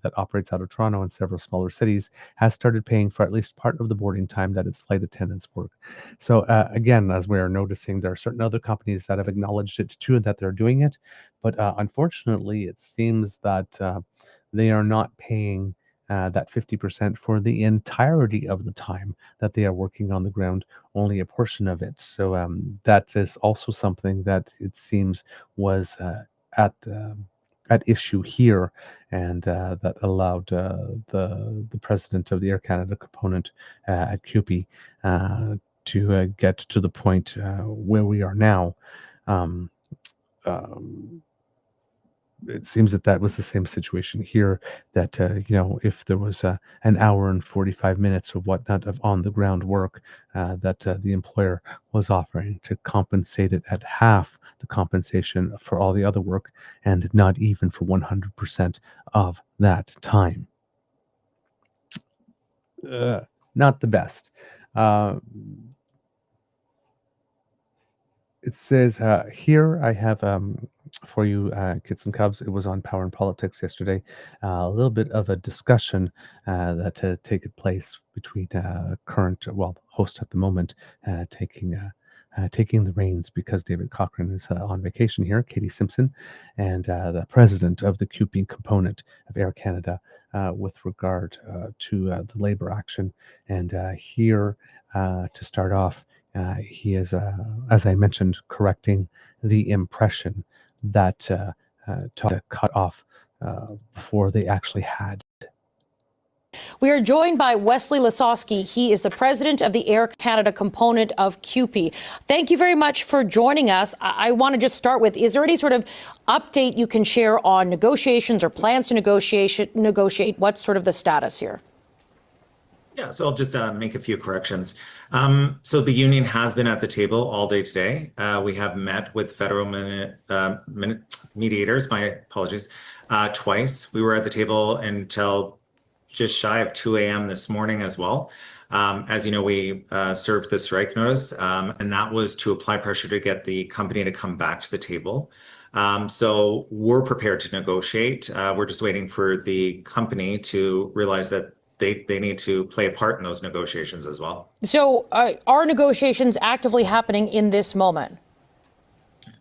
that operates out of Toronto and several smaller cities, has started paying for at least part of the boarding time that its flight attendants work. So again, as we are noticing, there are certain other companies that have acknowledged it too, and that they're doing it. But unfortunately, it seems that they are not paying that 50% for the entirety of the time that they are working on the ground, only a portion of it. So that is also something that it seems was at issue here, and that allowed the president of the Air Canada component at QP to get to the point where we are now. It seems that was the same situation here, that if there was an hour and 45 minutes or whatnot of on the ground work, that the employer was offering to compensate it at half the compensation for all the other work, and not even for 100% of that time. Not the best. It says here, I have for you, kids and cubs, it was on Power and Politics yesterday, a little bit of a discussion that had taken place between current, host at the moment, taking the reins because David Cochrane is on vacation here, Katie Simpson, and the president of the QP component of Air Canada, with regard to the labor action. And here, to start off, he is, as I mentioned, correcting the impression that cut off before they actually had. We are joined by Wesley Lasowski. He is the president of the Air Canada component of QP. Thank you very much for joining us. I want to just start with, is there any sort of update you can share on negotiations or plans to negotiate? What's sort of the status here? Yeah, so I'll just make a few corrections. So the union has been at the table all day today. We have met with federal mediators, my apologies, twice. We were at the table until just shy of 2 a.m. this morning as well. As you know, we served the strike notice, and that was to apply pressure to get the company to come back to the table. So we're prepared to negotiate. We're just waiting for the company to realize that they need to play a part in those negotiations as well. So are negotiations actively happening in this moment?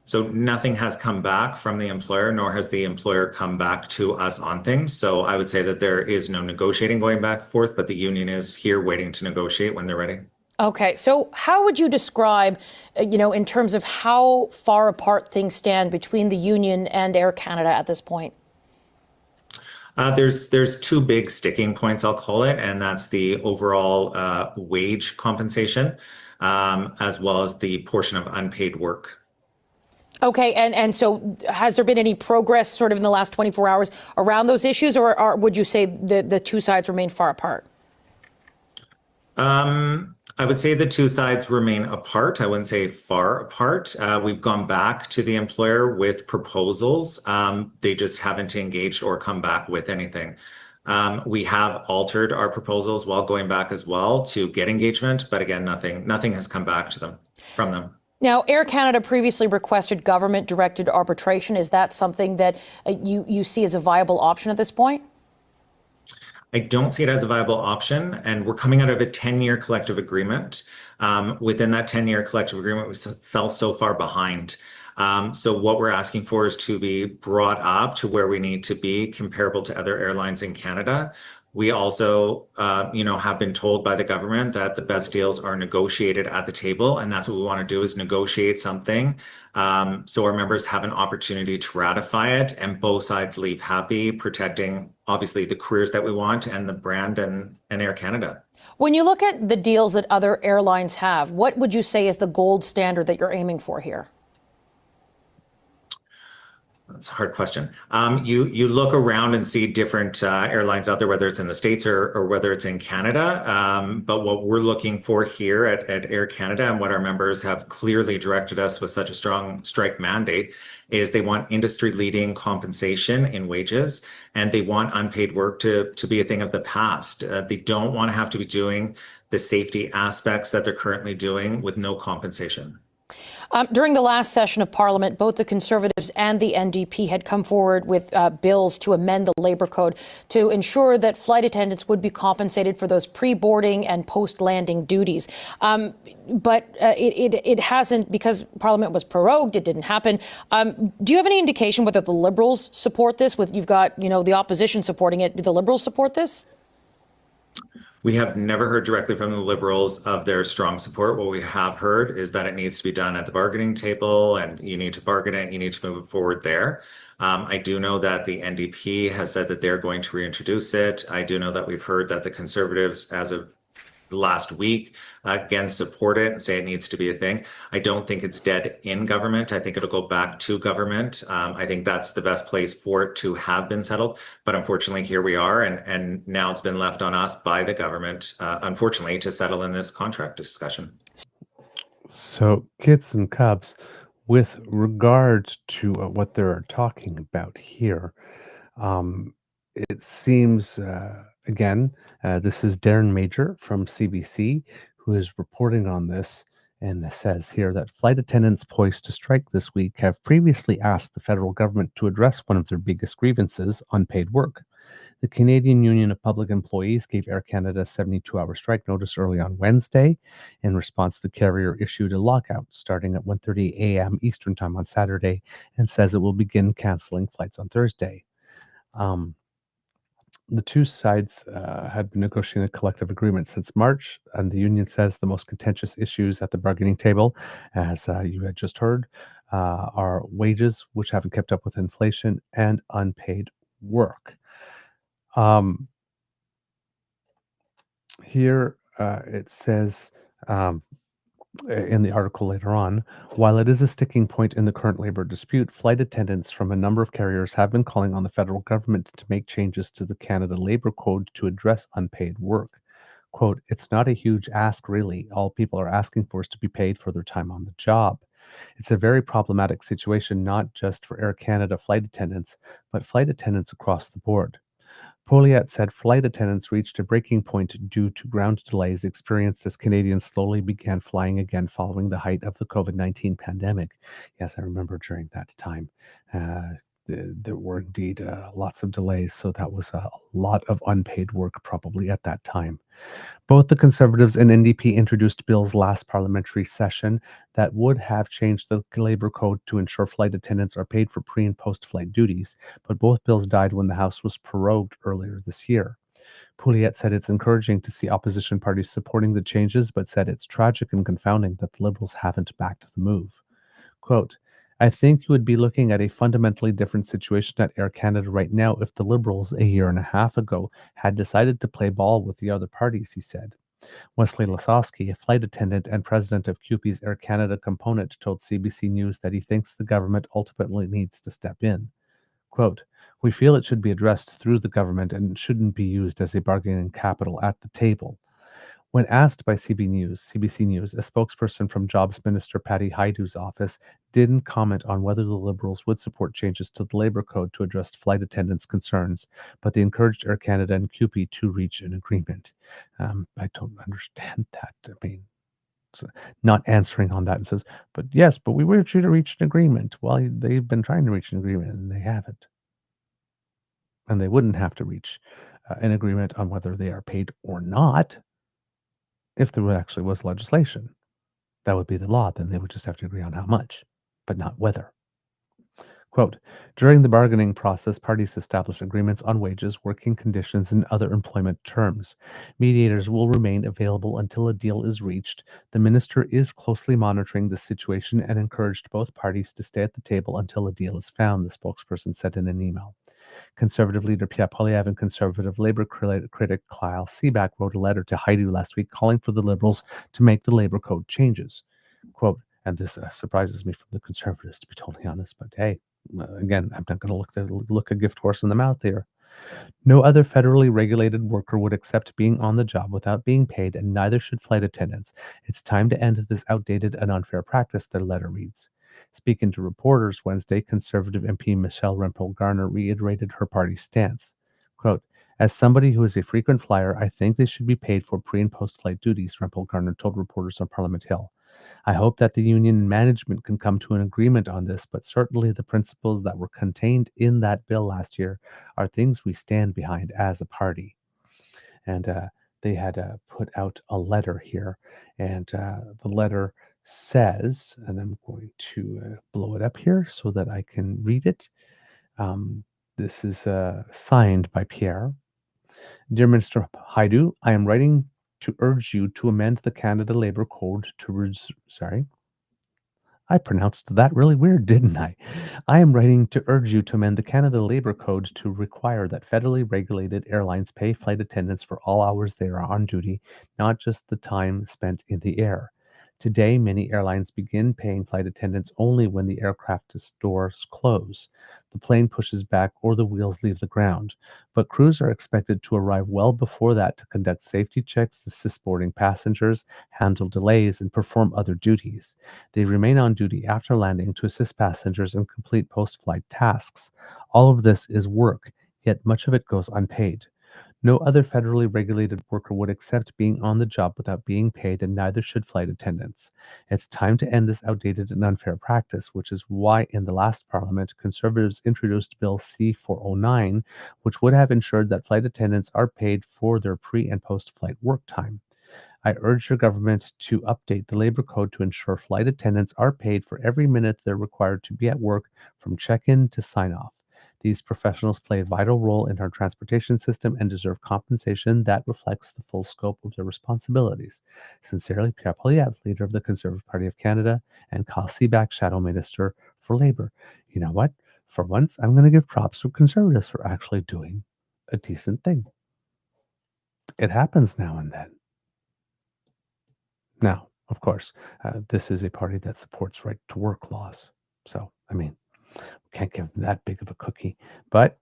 So nothing has come back from the employer, nor has the employer come back to us on things. So I would say that there is no negotiating going back and forth, but the union is here waiting to negotiate when they're ready. Okay, so how would you describe, in terms of how far apart things stand between the union and Air Canada at this point? There's two big sticking points, I'll call it, and that's the overall wage compensation, as well as the portion of unpaid work. Okay, and so has there been any progress sort of in the last 24 hours around those issues, or would you say the two sides remain far apart? I would say the two sides remain apart. I wouldn't say far apart. We've gone back to the employer with proposals. They just haven't engaged or come back with anything. We have altered our proposals while going back as well to get engagement, but again, nothing has come back to them from them. Now, Air Canada previously requested government-directed arbitration. Is that something that you see as a viable option at this point? I don't see it as a viable option, and we're coming out of a 10-year collective agreement. Within that 10-year collective agreement, we fell so far behind. So what we're asking for is to be brought up to where we need to be comparable to other airlines in Canada. We also, have been told by the government that the best deals are negotiated at the table, and that's what we want to do is negotiate something so our members have an opportunity to ratify it and both sides leave happy, protecting obviously the careers that we want and the brand and Air Canada. When you look at the deals that other airlines have, what would you say is the gold standard that you're aiming for here? That's a hard question. You look around and see different airlines out there, whether it's in the States or whether it's in Canada. But what we're looking for here at Air Canada and what our members have clearly directed us with such a strong strike mandate is they want industry leading compensation in wages, and they want unpaid work to be a thing of the past. They don't want to have to be doing the safety aspects that they're currently doing with no compensation. During the last session of Parliament, both the Conservatives and the NDP had come forward with bills to amend the Labour Code to ensure that flight attendants would be compensated for those pre-boarding and post-landing duties. But it hasn't, because Parliament was prorogued, it didn't happen. Do you have any indication whether the Liberals support this? You've got, the opposition supporting it. Do the Liberals support this? We have never heard directly from the Liberals of their strong support. What we have heard is that it needs to be done at the bargaining table and you need to bargain it, you need to move it forward there. I do know that the NDP has said that they're going to reintroduce it. I do know that we've heard that the Conservatives, as of last week, again, support it and say it needs to be a thing. I don't think it's dead in government. I think it'll go back to government. I think that's the best place for it to have been settled. But unfortunately, here we are. And now it's been left on us by the government, unfortunately, to settle in this contract discussion. So, kids and cubs, with regard to what they're talking about here, it seems, again, this is Darren Major from CBC, who is reporting on this, and says here that flight attendants poised to strike this week have previously asked the federal government to address one of their biggest grievances, unpaid work. The Canadian Union of Public Employees gave Air Canada a 72-hour strike notice early on Wednesday. In response, the carrier issued a lockout starting at 1:30 a.m. Eastern Time on Saturday and says it will begin canceling flights on Thursday. The two sides had been negotiating a collective agreement since March, and the union says the most contentious issues at the bargaining table, as you had just heard, are wages, which haven't kept up with inflation, and unpaid work. Here it says in the article later on, while it is a sticking point in the current labor dispute, flight attendants from a number of carriers have been calling on the federal government to make changes to the Canada Labor Code to address unpaid work. Quote, "It's not a huge ask, really. All people are asking for is to be paid for their time on the job. It's a very problematic situation, not just for Air Canada flight attendants, but flight attendants across the board. Pouliot said flight attendants reached a breaking point due to ground delays experienced as Canadians slowly began flying again following the height of the COVID-19 pandemic. Yes, I remember during that time. There were indeed lots of delays, so that was a lot of unpaid work probably at that time. Both the Conservatives and NDP introduced bills last parliamentary session that would have changed the Labour Code to ensure flight attendants are paid for pre- and post-flight duties, but both bills died when the House was prorogued earlier this year. Pouliot said it's encouraging to see opposition parties supporting the changes, but said it's tragic and confounding that the Liberals haven't backed the move. Quote, I think you would be looking at a fundamentally different situation at Air Canada right now if the Liberals, a year and a half ago, had decided to play ball with the other parties, he said. Wesley Lasowski, a flight attendant and president of CUPE's Air Canada component, told CBC News that he thinks the government ultimately needs to step in. Quote, we feel it should be addressed through the government and shouldn't be used as a bargaining capital at the table. When asked by CBC News, a spokesperson from Jobs Minister Patty Hajdu's office didn't comment on whether the Liberals would support changes to the Labour Code to address flight attendants' concerns, but they encouraged Air Canada and CUPE to reach an agreement. I don't understand that. I mean, not answering on that and says, but yes, but we want you to reach an agreement. Well, they've been trying to reach an agreement and they haven't. And they wouldn't have to reach an agreement on whether they are paid or not. If there actually was legislation, that would be the law. Then they would just have to agree on how much, but not whether. Quote, during the bargaining process, parties establish agreements on wages, working conditions, and other employment terms. Mediators will remain available until a deal is reached. The minister is closely monitoring the situation and encouraged both parties to stay at the table until a deal is found, the spokesperson said in an email. Conservative leader Pierre Poilievre and Conservative Labour critic Kyle Seaback wrote a letter to Hajdu last week calling for the Liberals to make the Labour Code changes. Quote, and this surprises me from the Conservatives, to be totally honest, but hey, again, I'm not going to look a gift horse in the mouth here. No other federally regulated worker would accept being on the job without being paid, and neither should flight attendants. It's time to end this outdated and unfair practice, their letter reads. Speaking to reporters Wednesday, Conservative MP Michelle Rempel-Garner reiterated her party's stance. Quote, as somebody who is a frequent flyer, I think they should be paid for pre- and post-flight duties, Rempel-Garner told reporters on Parliament Hill. I hope that the union management can come to an agreement on this, but certainly the principles that were contained in that bill last year are things we stand behind as a party. And they had put out a letter here, and the letter says, and I'm going to blow it up here so that I can read it. This is signed by Pierre. Dear Minister Hajdu, I am writing to urge you to amend the Canada Labour Code to I pronounced that really weird, didn't I? I am writing to urge you to amend the Canada Labour Code to require that federally regulated airlines pay flight attendants for all hours they are on duty, not just the time spent in the air. Today, many airlines begin paying flight attendants only when the aircraft's doors close, the plane pushes back, or the wheels leave the ground. But crews are expected to arrive well before that to conduct safety checks, assist boarding passengers, handle delays, and perform other duties. They remain on duty after landing to assist passengers and complete post-flight tasks. All of this is work, yet much of it goes unpaid. No other federally regulated worker would accept being on the job without being paid, and neither should flight attendants. It's time to end this outdated and unfair practice, which is why in the last parliament, Conservatives introduced Bill C-409, which would have ensured that flight attendants are paid for their pre- and post-flight work time. I urge your government to update the Labour Code to ensure flight attendants are paid for every minute they're required to be at work from check-in to sign-off. These professionals play a vital role in our transportation system and deserve compensation that reflects the full scope of their responsibilities. Sincerely, Pierre Poilievre, leader of the Conservative Party of Canada, and Kyle Seaback, Shadow Minister for Labour. You know what? For once, I'm going to give props to Conservatives for actually doing a decent thing. It happens now and then. Now, of course, this is a party that supports right-to-work laws. So, I mean, can't give them that big of a cookie. But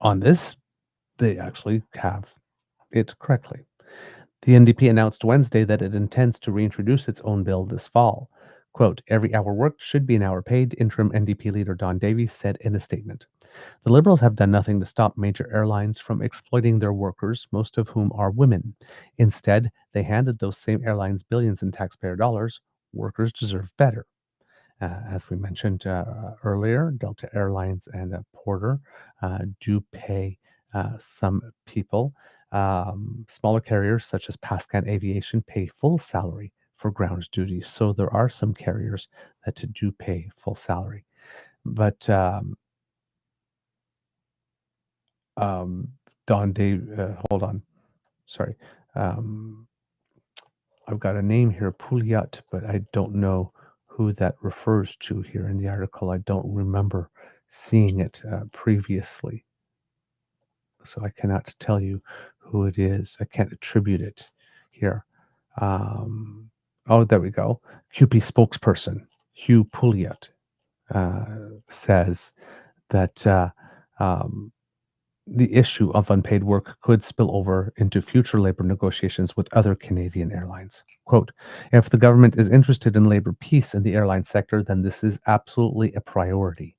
on this, they actually have it correctly. The NDP announced Wednesday that it intends to reintroduce its own bill this fall. Quote, every hour worked should be an hour paid, interim NDP leader Don Davies said in a statement. The Liberals have done nothing to stop major airlines from exploiting their workers, most of whom are women. Instead, they handed those same airlines billions in taxpayer dollars. Workers deserve better. As we mentioned earlier, Delta Airlines and Porter do pay some people. Smaller carriers such as Pascan Aviation pay full salary for ground duties. So there are some carriers that do pay full salary. But Don Dave, hold on, sorry. I've got a name here, Pouliot, but I don't know who that refers to here in the article. I don't remember seeing it previously. So I cannot tell you who it is. I can't attribute it here. Oh, there we go. QP spokesperson Hugh Pouliot says that the issue of unpaid work could spill over into future labor negotiations with other Canadian airlines. Quote, if the government is interested in labor peace in the airline sector, then this is absolutely a priority.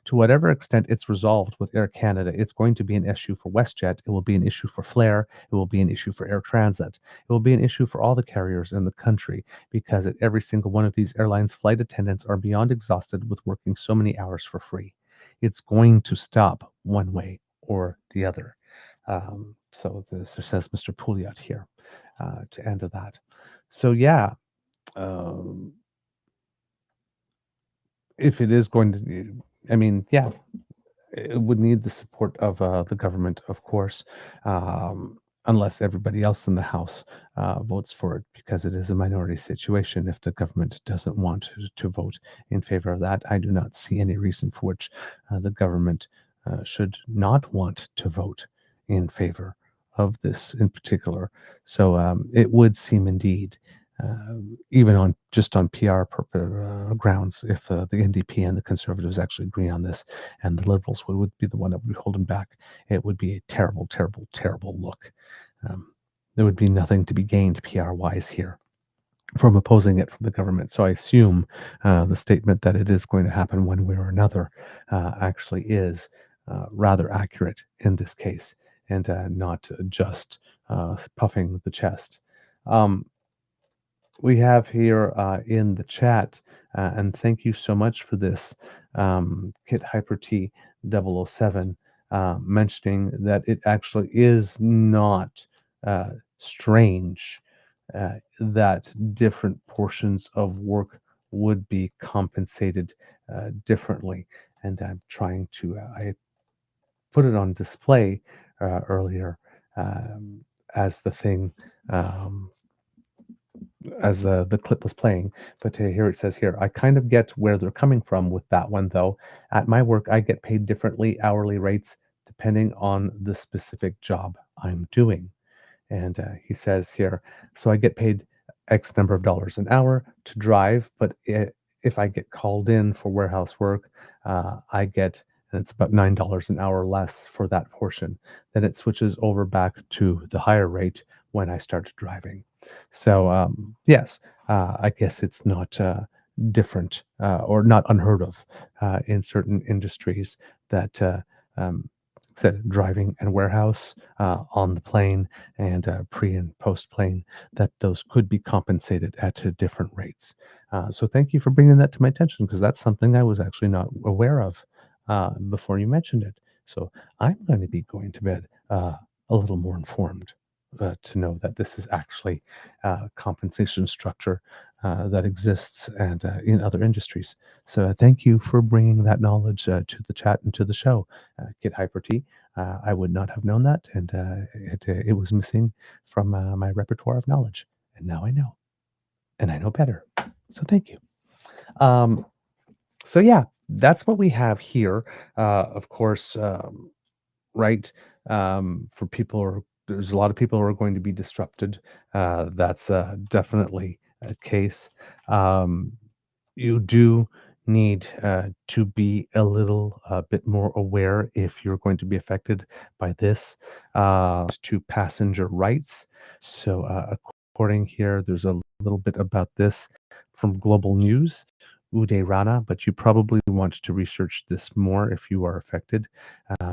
To whatever extent it's resolved with Air Canada, it's going to be an issue for WestJet, it will be an issue for Flair, it will be an issue for Air Transat, it will be an issue for all the carriers in the country, because at every single one of these airlines, flight attendants are beyond exhausted with working so many hours for free. It's going to stop one way or the other. So this says Mr. Pouliot here to end of that. So yeah, if it is going to, I mean, yeah, it would need the support of the government, of course, unless everybody else in the House votes for it, because it is a minority situation. If the government doesn't want to vote in favor of that, I do not see any reason for which the government should not want to vote in favor of this in particular. So it would seem indeed, even on just on PR grounds, if the NDP and the Conservatives actually agree on this, and the Liberals would be the one that would be holding back, it would be a terrible, terrible, terrible look. There would be nothing to be gained PR-wise here from opposing it from the government. So I assume the statement that it is going to happen one way or another actually is rather accurate in this case, and not just puffing the chest. We have here in the chat, and thank you so much for this, Kit Hyper T 007, mentioning that it actually is not strange that different portions of work would be compensated differently. And I'm trying to, I put it on display earlier as the thing, as the clip was playing, but here it says here, I kind of get where they're coming from with that one though. At my work, I get paid differently hourly rates depending on the specific job I'm doing. And he says here, so I get paid X number of dollars an hour to drive, but if I get called in for warehouse work, I get, and it's about $9 an hour less for that portion. Then it switches over back to the higher rate when I start driving. So yes, I guess it's not different or not unheard of in certain industries that said driving and warehouse on the plane and pre and post plane, that those could be compensated at different rates. So thank you for bringing that to my attention, because that's something I was actually not aware of before you mentioned it. So I'm going to be going to bed a little more informed to know that this is actually compensation structure that exists and in other industries. So thank you for bringing that knowledge to the chat and to the show, Kid Hyper T. I would not have known that, and it was missing from my repertoire of knowledge, and now I know, and I know better. So thank you. So yeah, that's what we have here. Of course, right? For people, there's a lot of people who are going to be disrupted. That's definitely a case. You do need to be a little bit more aware if you're going to be affected by this to passenger rights. So according here, there's a little bit about this. From Global News, Uday Rana, but you probably want to research this more if you are affected,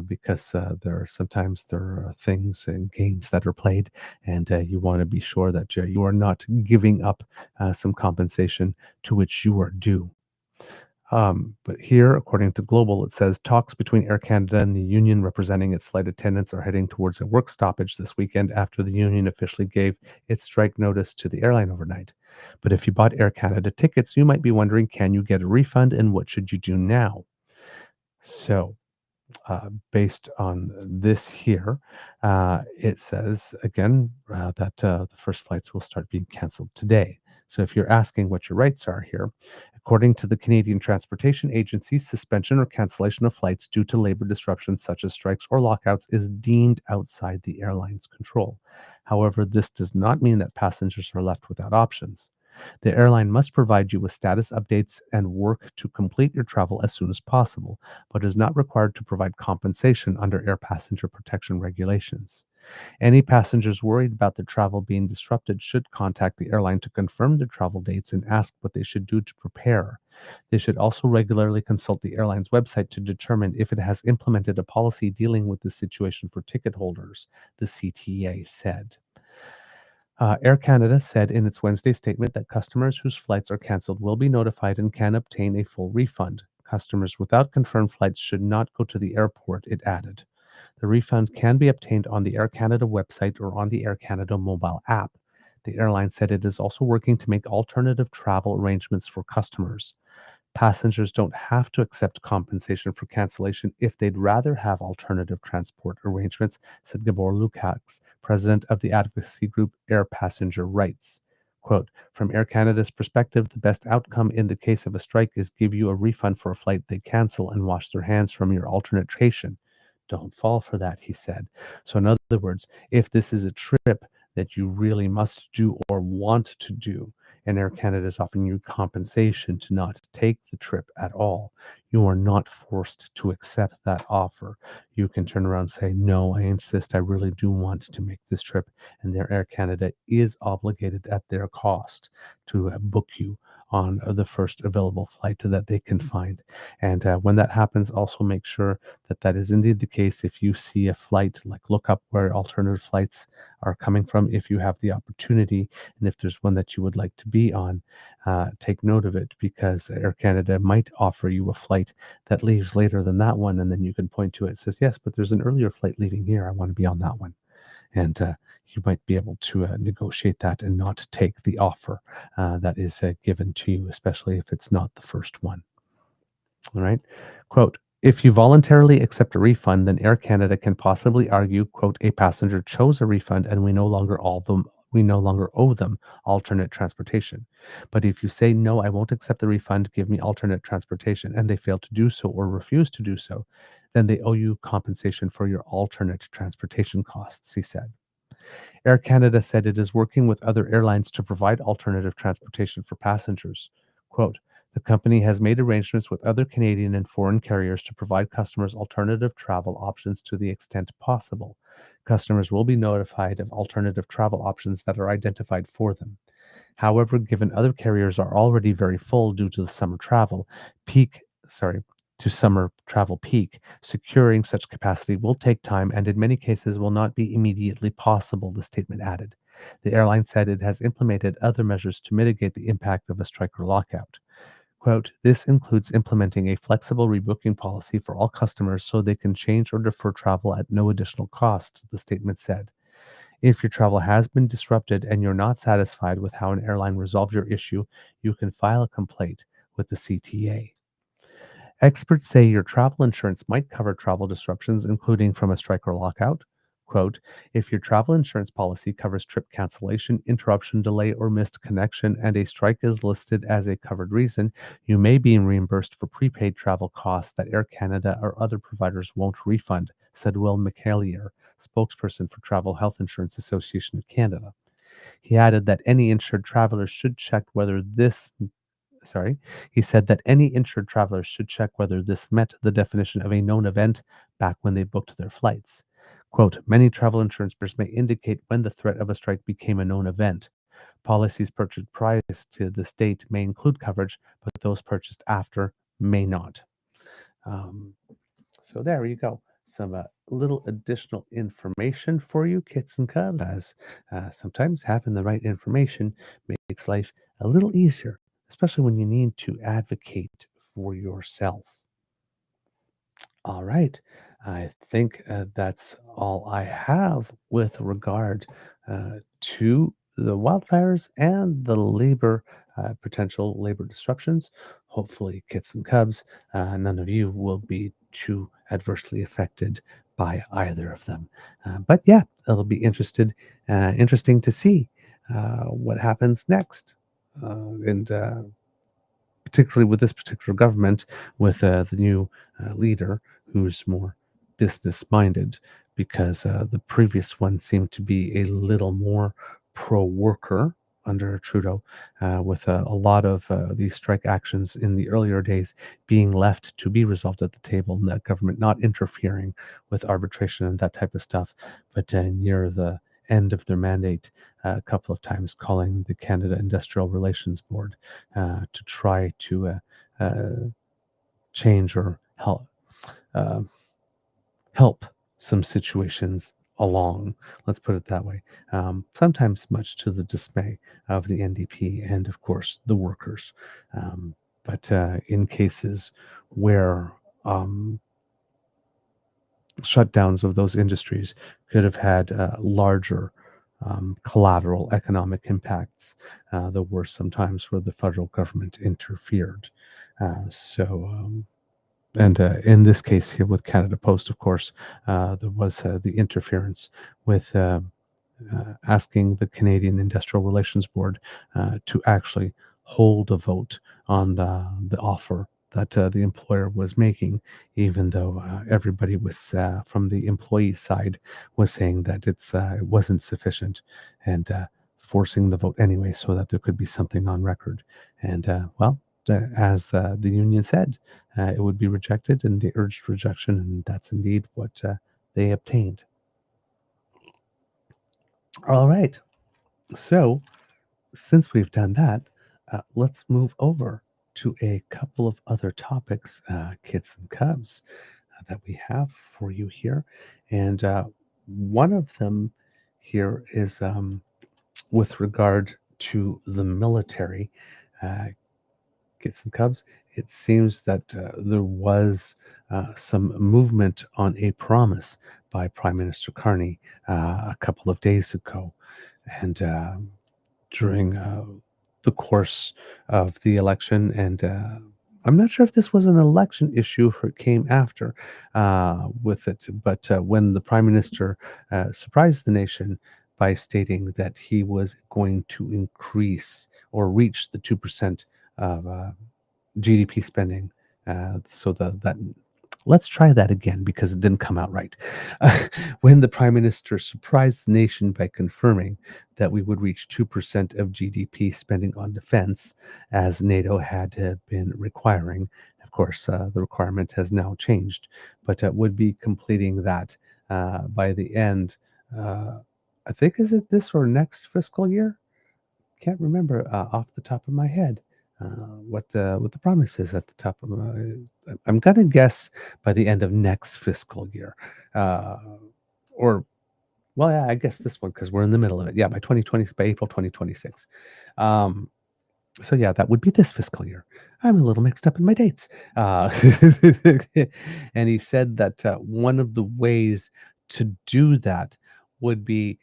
because there are things and games that are played, and you want to be sure that you are not giving up some compensation to which you are due. But here, according to Global, it says talks between Air Canada and the union representing its flight attendants are heading towards a work stoppage this weekend after the union officially gave its strike notice to the airline overnight. But if you bought Air Canada tickets, you might be wondering, can you get a refund and what should you do now? So, based on this here, it says again that the first flights will start being canceled today. So if you're asking what your rights are here, according to the Canadian Transportation Agency, suspension or cancellation of flights due to labor disruptions such as strikes or lockouts is deemed outside the airline's control. However, this does not mean that passengers are left without options. The airline must provide you with status updates and work to complete your travel as soon as possible, but is not required to provide compensation under air passenger protection regulations. Any passengers worried about their travel being disrupted should contact the airline to confirm their travel dates and ask what they should do to prepare. They should also regularly consult the airline's website to determine if it has implemented a policy dealing with this situation for ticket holders, the CTA said. Air Canada said in its Wednesday statement that customers whose flights are canceled will be notified and can obtain a full refund. Customers without confirmed flights should not go to the airport, it added. The refund can be obtained on the Air Canada website or on the Air Canada mobile app. The airline said it is also working to make alternative travel arrangements for customers. Passengers don't have to accept compensation for cancellation if they'd rather have alternative transport arrangements, said Gabor Lukács, president of the advocacy group Air Passenger Rights. Quote, from Air Canada's perspective, the best outcome in the case of a strike is give you a refund for a flight they cancel and wash their hands from your alternate transportation. Don't fall for that, he said. So in other words, if this is a trip that you really must do or want to do, and Air Canada is offering you compensation to not take the trip at all, you are not forced to accept that offer. You can turn around and say, no, I insist, I really do want to make this trip, and their Air Canada is obligated at their cost to book you on the first available flight that they can find. And when that happens, also make sure that that is indeed the case. If you see a flight, like look up where alternative flights are coming from if you have the opportunity, and if there's one that you would like to be on, take note of it, because Air Canada might offer you a flight that leaves later than that one, and then you can point to it. It says, yes, but there's an earlier flight leaving here. I want to be on that one. And you might be able to negotiate that and not take the offer that is given to you, especially if it's not the first one. All right. Quote, if you voluntarily accept a refund, then Air Canada can possibly argue, quote, a passenger chose a refund and we no longer owe them alternate transportation. But if you say, no, I won't accept the refund, give me alternate transportation, and they fail to do so or refuse to do so, then they owe you compensation for your alternate transportation costs, he said. Air Canada said it is working with other airlines to provide alternative transportation for passengers. Quote, the company has made arrangements with other Canadian and foreign carriers to provide customers alternative travel options to the extent possible. Customers will be notified of alternative travel options that are identified for them. However, given other carriers are already very full due to the summer travel peak, securing such capacity will take time and in many cases will not be immediately possible, the statement added. The airline said it has implemented other measures to mitigate the impact of a strike or lockout. Quote, this includes implementing a flexible rebooking policy for all customers so they can change or defer travel at no additional cost, the statement said. If your travel has been disrupted and you're not satisfied with how an airline resolved your issue, you can file a complaint with the CTA. Experts say your travel insurance might cover travel disruptions, including from a strike or lockout. Quote, if your travel insurance policy covers trip cancellation, interruption, delay, or missed connection, and a strike is listed as a covered reason, you may be reimbursed for prepaid travel costs that Air Canada or other providers won't refund, said Will McAleer, spokesperson for Travel Health Insurance Association of Canada. He added that any insured travelers should check whether this He said that any insured travelers should check whether this met the definition of a known event back when they booked their flights. Quote, many travel insurance brokers may indicate when the threat of a strike became a known event. Policies purchased prior to this date may include coverage, but those purchased after may not. So there you go. Some little additional information for you, kits and cubs, as sometimes having the right information makes life a little easier, especially when you need to advocate for yourself. All right. I think that's all I have with regard to the wildfires and the potential labor disruptions. Hopefully, kits and cubs, none of you will be too adversely affected by either of them. But yeah, it'll be interesting to see what happens next. And particularly with this particular government, with the new leader who's more business minded, because the previous one seemed to be a little more pro worker under Trudeau, with a lot of these strike actions in the earlier days being left to be resolved at the table, and that government not interfering with arbitration and that type of stuff. But near the end of their mandate, a couple of times calling the Canada Industrial Relations Board to try to change or help some situations along. Let's put it that way. Sometimes much to the dismay of the NDP and, of course, the workers. But in cases where shutdowns of those industries could have had larger collateral economic impacts, there were some times where the federal government interfered. And in this case here with Canada Post, of course, there was the interference with asking the Canadian Industrial Relations Board to actually hold a vote on the offer that the employer was making, even though everybody was from the employee side was saying that it wasn't sufficient, and forcing the vote anyway so that there could be something on record. And as the union said, it would be rejected, and they urged rejection, and that's indeed what they obtained. All right. So, since we've done that, let's move over to a couple of other topics, kits and cubs, that we have for you here. And one of them here is with regard to the military. Kits and cubs, it seems that there was some movement on a promise by Prime Minister Carney a couple of days ago. And during the course of the election, and I'm not sure if this was an election issue or it came after with it, but when the Prime Minister surprised the nation by stating that he was going to increase or reach the 2% of GDP spending. Let's try that again because it didn't come out right. When the Prime Minister surprised the nation by confirming that we would reach 2% of GDP spending on defense, as NATO had been requiring. Of course, the requirement has now changed, but would be completing that by the end. I think, is it this or next fiscal year? Can't remember off the top of my head. What the promise is at the top of I'm gonna guess by the end of next fiscal year, or well, yeah, I guess this one because we're in the middle of it. Yeah, by April 2026. So yeah, that would be this fiscal year. I'm a little mixed up in my dates. And he said that one of the ways to do that would be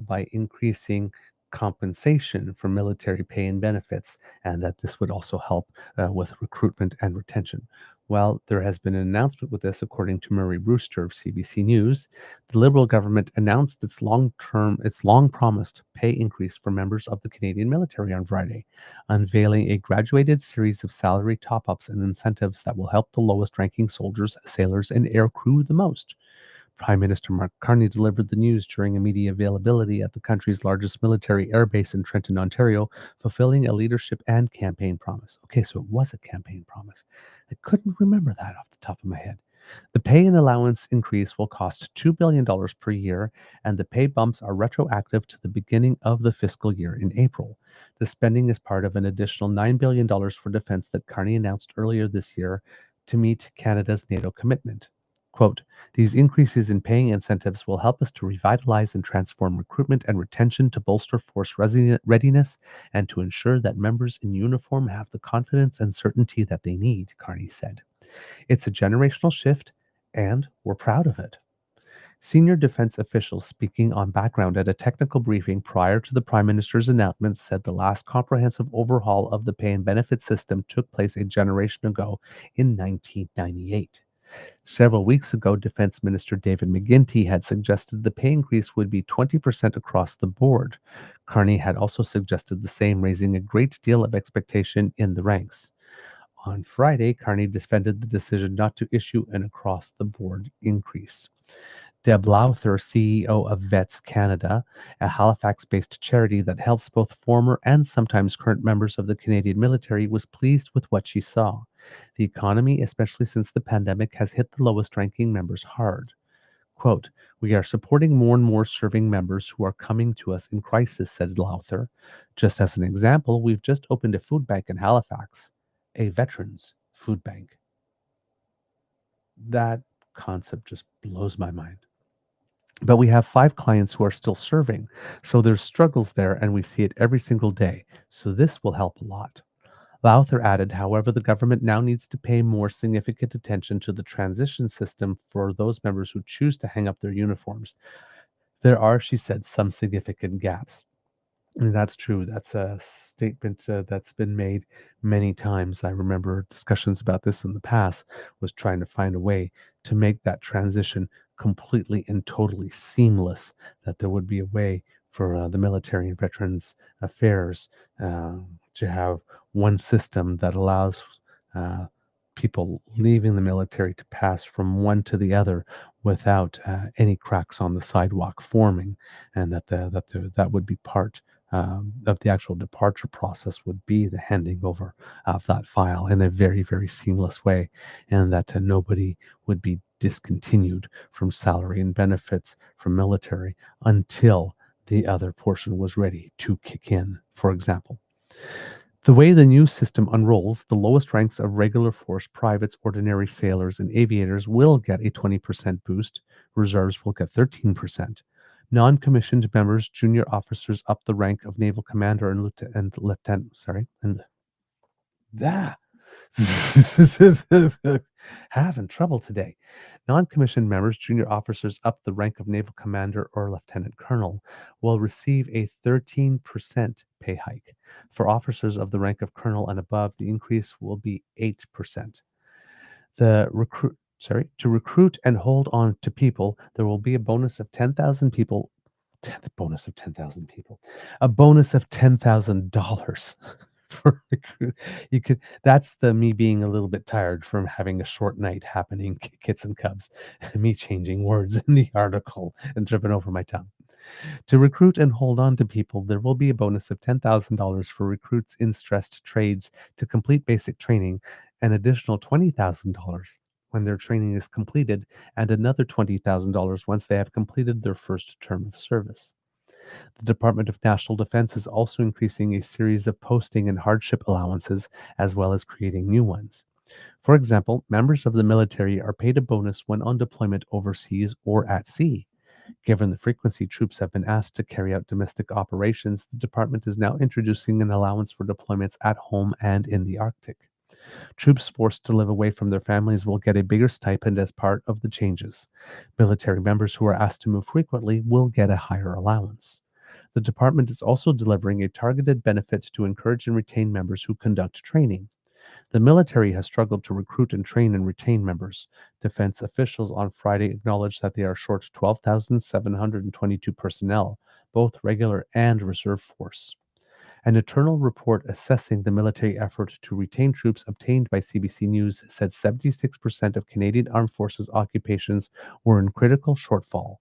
by increasing compensation for military pay and benefits, and that this would also help with recruitment and retention. Well, there has been an announcement with this, according to Murray Brewster of CBC News. The Liberal government announced its long-promised pay increase for members of the Canadian military on Friday, unveiling a graduated series of salary top-ups and incentives that will help the lowest-ranking soldiers, sailors, and air crew the most. Prime Minister Mark Carney delivered the news during a media availability at the country's largest military airbase in Trenton, Ontario, fulfilling a leadership and campaign promise. Okay, so it was a campaign promise. I couldn't remember that off the top of my head. The pay and allowance increase will cost $2 billion per year, and the pay bumps are retroactive to the beginning of the fiscal year in April. The spending is part of an additional $9 billion for defense that Carney announced earlier this year to meet Canada's NATO commitment. Quote, these increases in paying incentives will help us to revitalize and transform recruitment and retention to bolster force readiness and to ensure that members in uniform have the confidence and certainty that they need, Carney said. It's a generational shift, and we're proud of it. Senior defense officials speaking on background at a technical briefing prior to the Prime Minister's announcement said the last comprehensive overhaul of the pay and benefit system took place a generation ago in 1998. Several weeks ago, Defense Minister David McGuinty had suggested the pay increase would be 20% across the board. Carney had also suggested the same, raising a great deal of expectation in the ranks. On Friday, Carney defended the decision not to issue an across-the-board increase. Deb Lowther, CEO of Vets Canada, a Halifax-based charity that helps both former and sometimes current members of the Canadian military, was pleased with what she saw. The economy, especially since the pandemic, has hit the lowest-ranking members hard. Quote, we are supporting more and more serving members who are coming to us in crisis, said Lowther. Just as an example, we've just opened a food bank in Halifax, a veterans food bank. That concept just blows my mind. But we have 5 clients who are still serving, so there's struggles there, and we see it every single day. So this will help a lot. Lowther added, however, the government now needs to pay more significant attention to the transition system for those members who choose to hang up their uniforms. There are, she said, some significant gaps. And that's true. That's a statement that's been made many times. I remember discussions about this in the past, was trying to find a way to make that transition completely and totally seamless, that there would be a way for the Military and Veterans Affairs to have one system that allows people leaving the military to pass from one to the other without any cracks on the sidewalk forming, and that would be part of the actual departure process, would be the handing over of that file in a very, very seamless way, and that nobody would be discontinued from salary and benefits from military until the other portion was ready to kick in, for example. The way the new system unrolls, the lowest ranks of regular force privates, ordinary sailors, and aviators will get a 20% boost. Reserves will get 13%. Non-commissioned members, junior officers up the rank of naval commander and having trouble today. Non-commissioned members, junior officers up the rank of naval commander or lieutenant colonel, will receive a 13% pay hike. For officers of the rank of colonel and above, the increase will be 8%. To recruit and hold on to people, there will be a bonus of 10,000 people. A bonus of $10,000 for recruit. That's me being a little bit tired from having a short night happening, kits and cubs, me changing words in the article and tripping over my tongue. To recruit and hold on to people, there will be a bonus of $10,000 for recruits in stressed trades to complete basic training, an additional $20,000 when their training is completed, and another $20,000 once they have completed their first term of service. The Department of National Defense is also increasing a series of posting and hardship allowances, as well as creating new ones. For example, members of the military are paid a bonus when on deployment overseas or at sea. Given the frequency troops have been asked to carry out domestic operations, the department is now introducing an allowance for deployments at home and in the Arctic. Troops forced to live away from their families will get a bigger stipend as part of the changes. Military members who are asked to move frequently will get a higher allowance. The department is also delivering a targeted benefit to encourage and retain members who conduct training. The military has struggled to recruit and train and retain members. Defense officials on Friday acknowledged that they are short 12,722 personnel, both regular and reserve force. An internal report assessing the military effort to retain troops obtained by CBC News said 76% of Canadian Armed Forces occupations were in critical shortfall.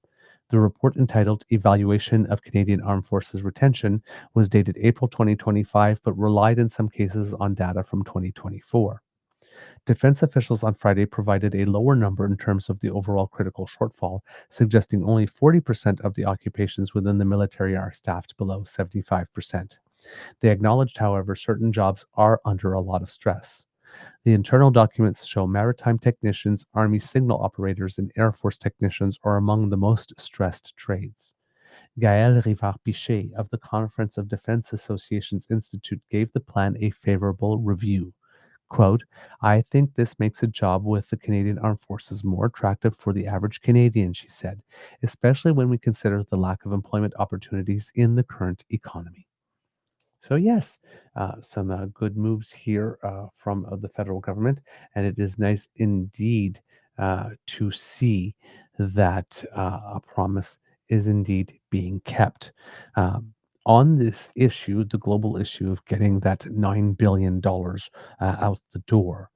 The report, entitled Evaluation of Canadian Armed Forces Retention, was dated April 2025, but relied in some cases on data from 2024. Defense officials on Friday provided a lower number in terms of the overall critical shortfall, suggesting only 40% of the occupations within the military are staffed below 75%. They acknowledged, however, certain jobs are under a lot of stress. The internal documents show maritime technicians, Army signal operators, and Air Force technicians are among the most stressed trades. Gaël Rivard-Pichet of the Conference of Defense Associations Institute gave the plan a favorable review. Quote, I think this makes a job with the Canadian Armed Forces more attractive for the average Canadian, she said, especially when we consider the lack of employment opportunities in the current economy. So yes, some good moves here from the federal government, and it is nice indeed to see that a promise is indeed being kept. On this issue, the global issue of getting that $9 billion out the door.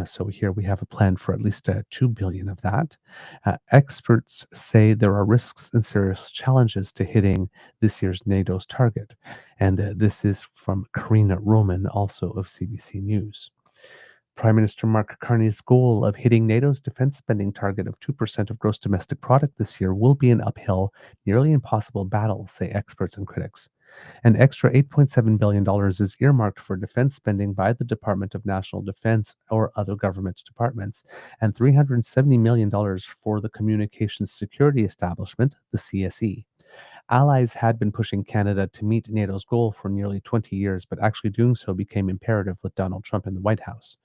So here we have a plan for at least $2 billion of that. Experts say there are risks and serious challenges to hitting this year's NATO's target. And this is from Karina Roman, also of CBC News. Prime Minister Mark Carney's goal of hitting NATO's defense spending target of 2% of gross domestic product this year will be an uphill, nearly impossible battle, say experts and critics. An extra $8.7 billion is earmarked for defense spending by the Department of National Defense or other government departments, and $370 million for the Communications Security Establishment, the CSE. Allies had been pushing Canada to meet NATO's goal for nearly 20 years, but actually doing so became imperative with Donald Trump in the White House.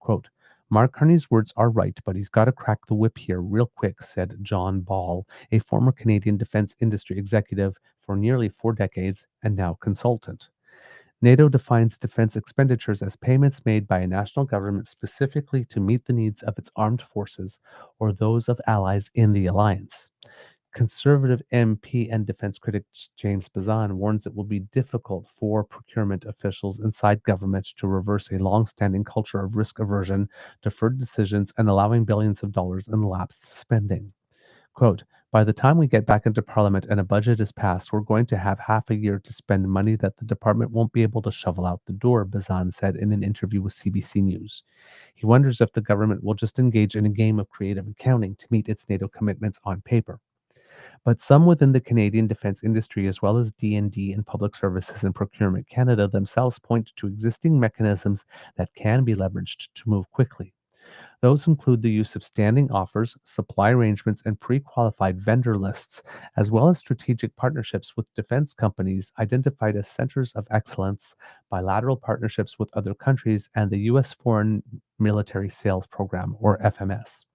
Quote, Mark Carney's words are right, but he's got to crack the whip here real quick, said John Ball, a former Canadian defense industry executive for nearly 4 decades and now consultant. NATO defines defense expenditures as payments made by a national government specifically to meet the needs of its armed forces or those of allies in the alliance. Conservative MP and defense critic James Bazan warns it will be difficult for procurement officials inside government to reverse a long-standing culture of risk aversion, deferred decisions, and allowing billions of dollars in lapsed spending. Quote, by the time we get back into Parliament and a budget is passed, we're going to have half a year to spend money that the department won't be able to shovel out the door, Bazan said in an interview with CBC News. He wonders if the government will just engage in a game of creative accounting to meet its NATO commitments on paper. But some within the Canadian defense industry, as well as D&D and Public Services and Procurement Canada themselves, point to existing mechanisms that can be leveraged to move quickly. Those include the use of standing offers, supply arrangements, and pre-qualified vendor lists, as well as strategic partnerships with defense companies identified as centers of excellence, bilateral partnerships with other countries, and the U.S. Foreign Military Sales Program, or FMS.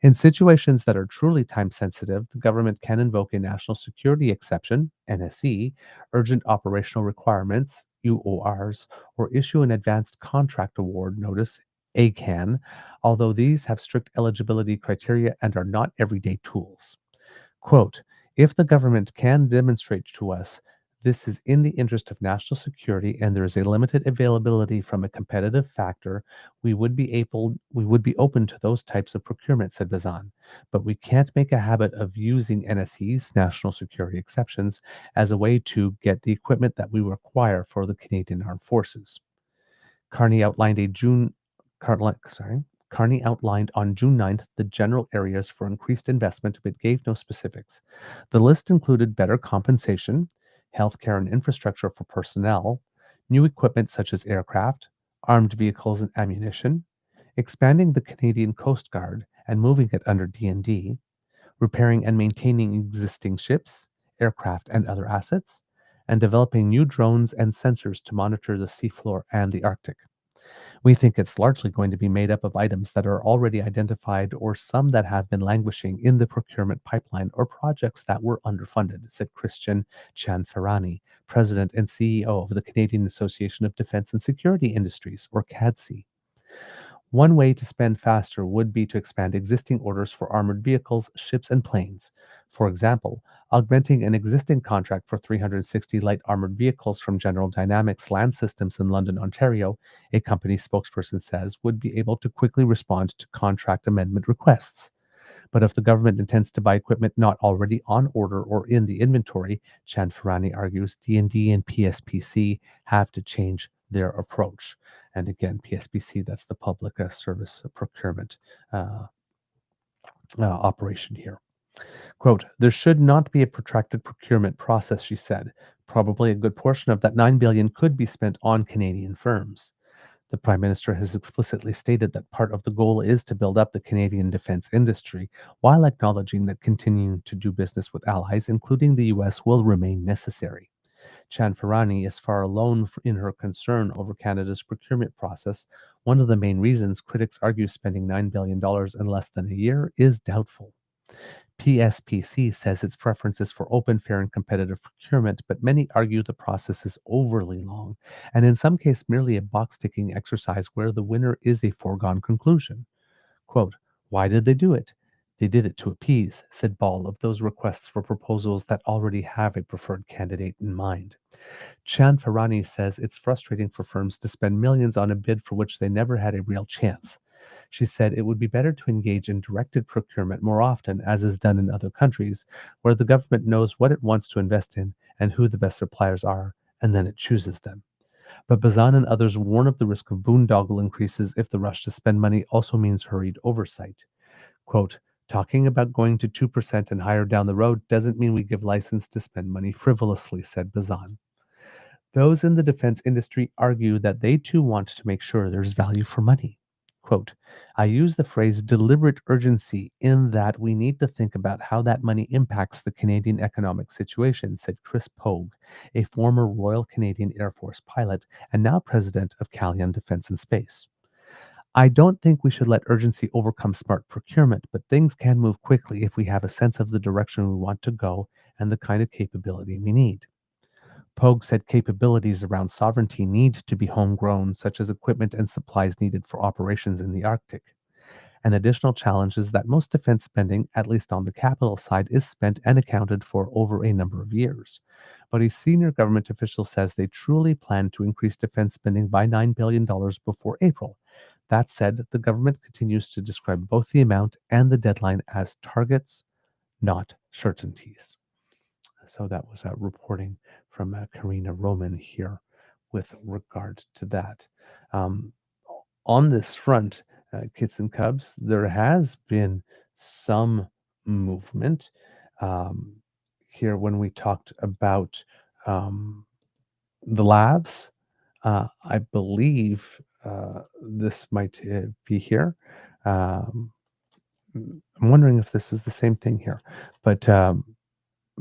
In situations that are truly time-sensitive, the government can invoke a national security exception, NSE, urgent operational requirements, UORs, or issue an advanced contract award notice, ACAN, although these have strict eligibility criteria and are not everyday tools. Quote, if the government can demonstrate to us this is in the interest of national security and there is a limited availability from a competitive factor, we would be open to those types of procurement, said Bazan. But we can't make a habit of using NSE's national security exceptions as a way to get the equipment that we require for the Canadian Armed Forces. Carney outlined on June 9th the general areas for increased investment but gave no specifics. The list included better compensation, healthcare and infrastructure for personnel, new equipment such as aircraft, armed vehicles and ammunition, expanding the Canadian Coast Guard and moving it under D&D, repairing and maintaining existing ships, aircraft and other assets, and developing new drones and sensors to monitor the seafloor and the Arctic. We think it's largely going to be made up of items that are already identified or some that have been languishing in the procurement pipeline or projects that were underfunded, said Christian Cianferrani, President and CEO of the Canadian Association of Defense and Security Industries, or CADSI. One way to spend faster would be to expand existing orders for armored vehicles, ships, and planes. For example, augmenting an existing contract for 360 light armored vehicles from General Dynamics Land Systems in London, Ontario, a company spokesperson says, would be able to quickly respond to contract amendment requests. But if the government intends to buy equipment not already on order or in the inventory, Cianferrani argues D&D and PSPC have to change their approach. And again, PSPC, that's the Public Service Procurement operation here. Quote, there should not be a protracted procurement process, she said. Probably a good portion of that $9 billion could be spent on Canadian firms. The Prime Minister has explicitly stated that part of the goal is to build up the Canadian defense industry, while acknowledging that continuing to do business with allies, including the US, will remain necessary. Chanfarani is far alone in her concern over Canada's procurement process. One of the main reasons critics argue spending $9 billion in less than a year is doubtful. PSPC says its preference is for open, fair, and competitive procurement, but many argue the process is overly long, and in some cases merely a box-ticking exercise where the winner is a foregone conclusion. Quote, why did they do it? They did it to appease, said Ball of those requests for proposals that already have a preferred candidate in mind. Chanfarani says it's frustrating for firms to spend millions on a bid for which they never had a real chance. She said it would be better to engage in directed procurement more often, as is done in other countries, where the government knows what it wants to invest in and who the best suppliers are, and then it chooses them. But Bazan and others warn of the risk of boondoggle increases if the rush to spend money also means hurried oversight. Quote, talking about going to 2% and higher down the road doesn't mean we give license to spend money frivolously, said Bazan. Those in the defense industry argue that they too want to make sure there's value for money. Quote, I use the phrase deliberate urgency in that we need to think about how that money impacts the Canadian economic situation, said Chris Pogue, a former Royal Canadian Air Force pilot and now president of Calian Defence and Space. I don't think we should let urgency overcome smart procurement, but things can move quickly if we have a sense of the direction we want to go and the kind of capability we need. Pogue said capabilities around sovereignty need to be homegrown, such as equipment and supplies needed for operations in the Arctic. An additional challenge is that most defense spending, at least on the capital side, is spent and accounted for over a number of years. But a senior government official says they truly plan to increase defense spending by $9 billion before April. That said, the government continues to describe both the amount and the deadline as targets, not certainties. So that was reporting from Karina Roman here with regard to that. On this front, Kits and Cubs, there has been some movement here when we talked about the labs. I believe this might be here. I'm wondering if this is the same thing here, but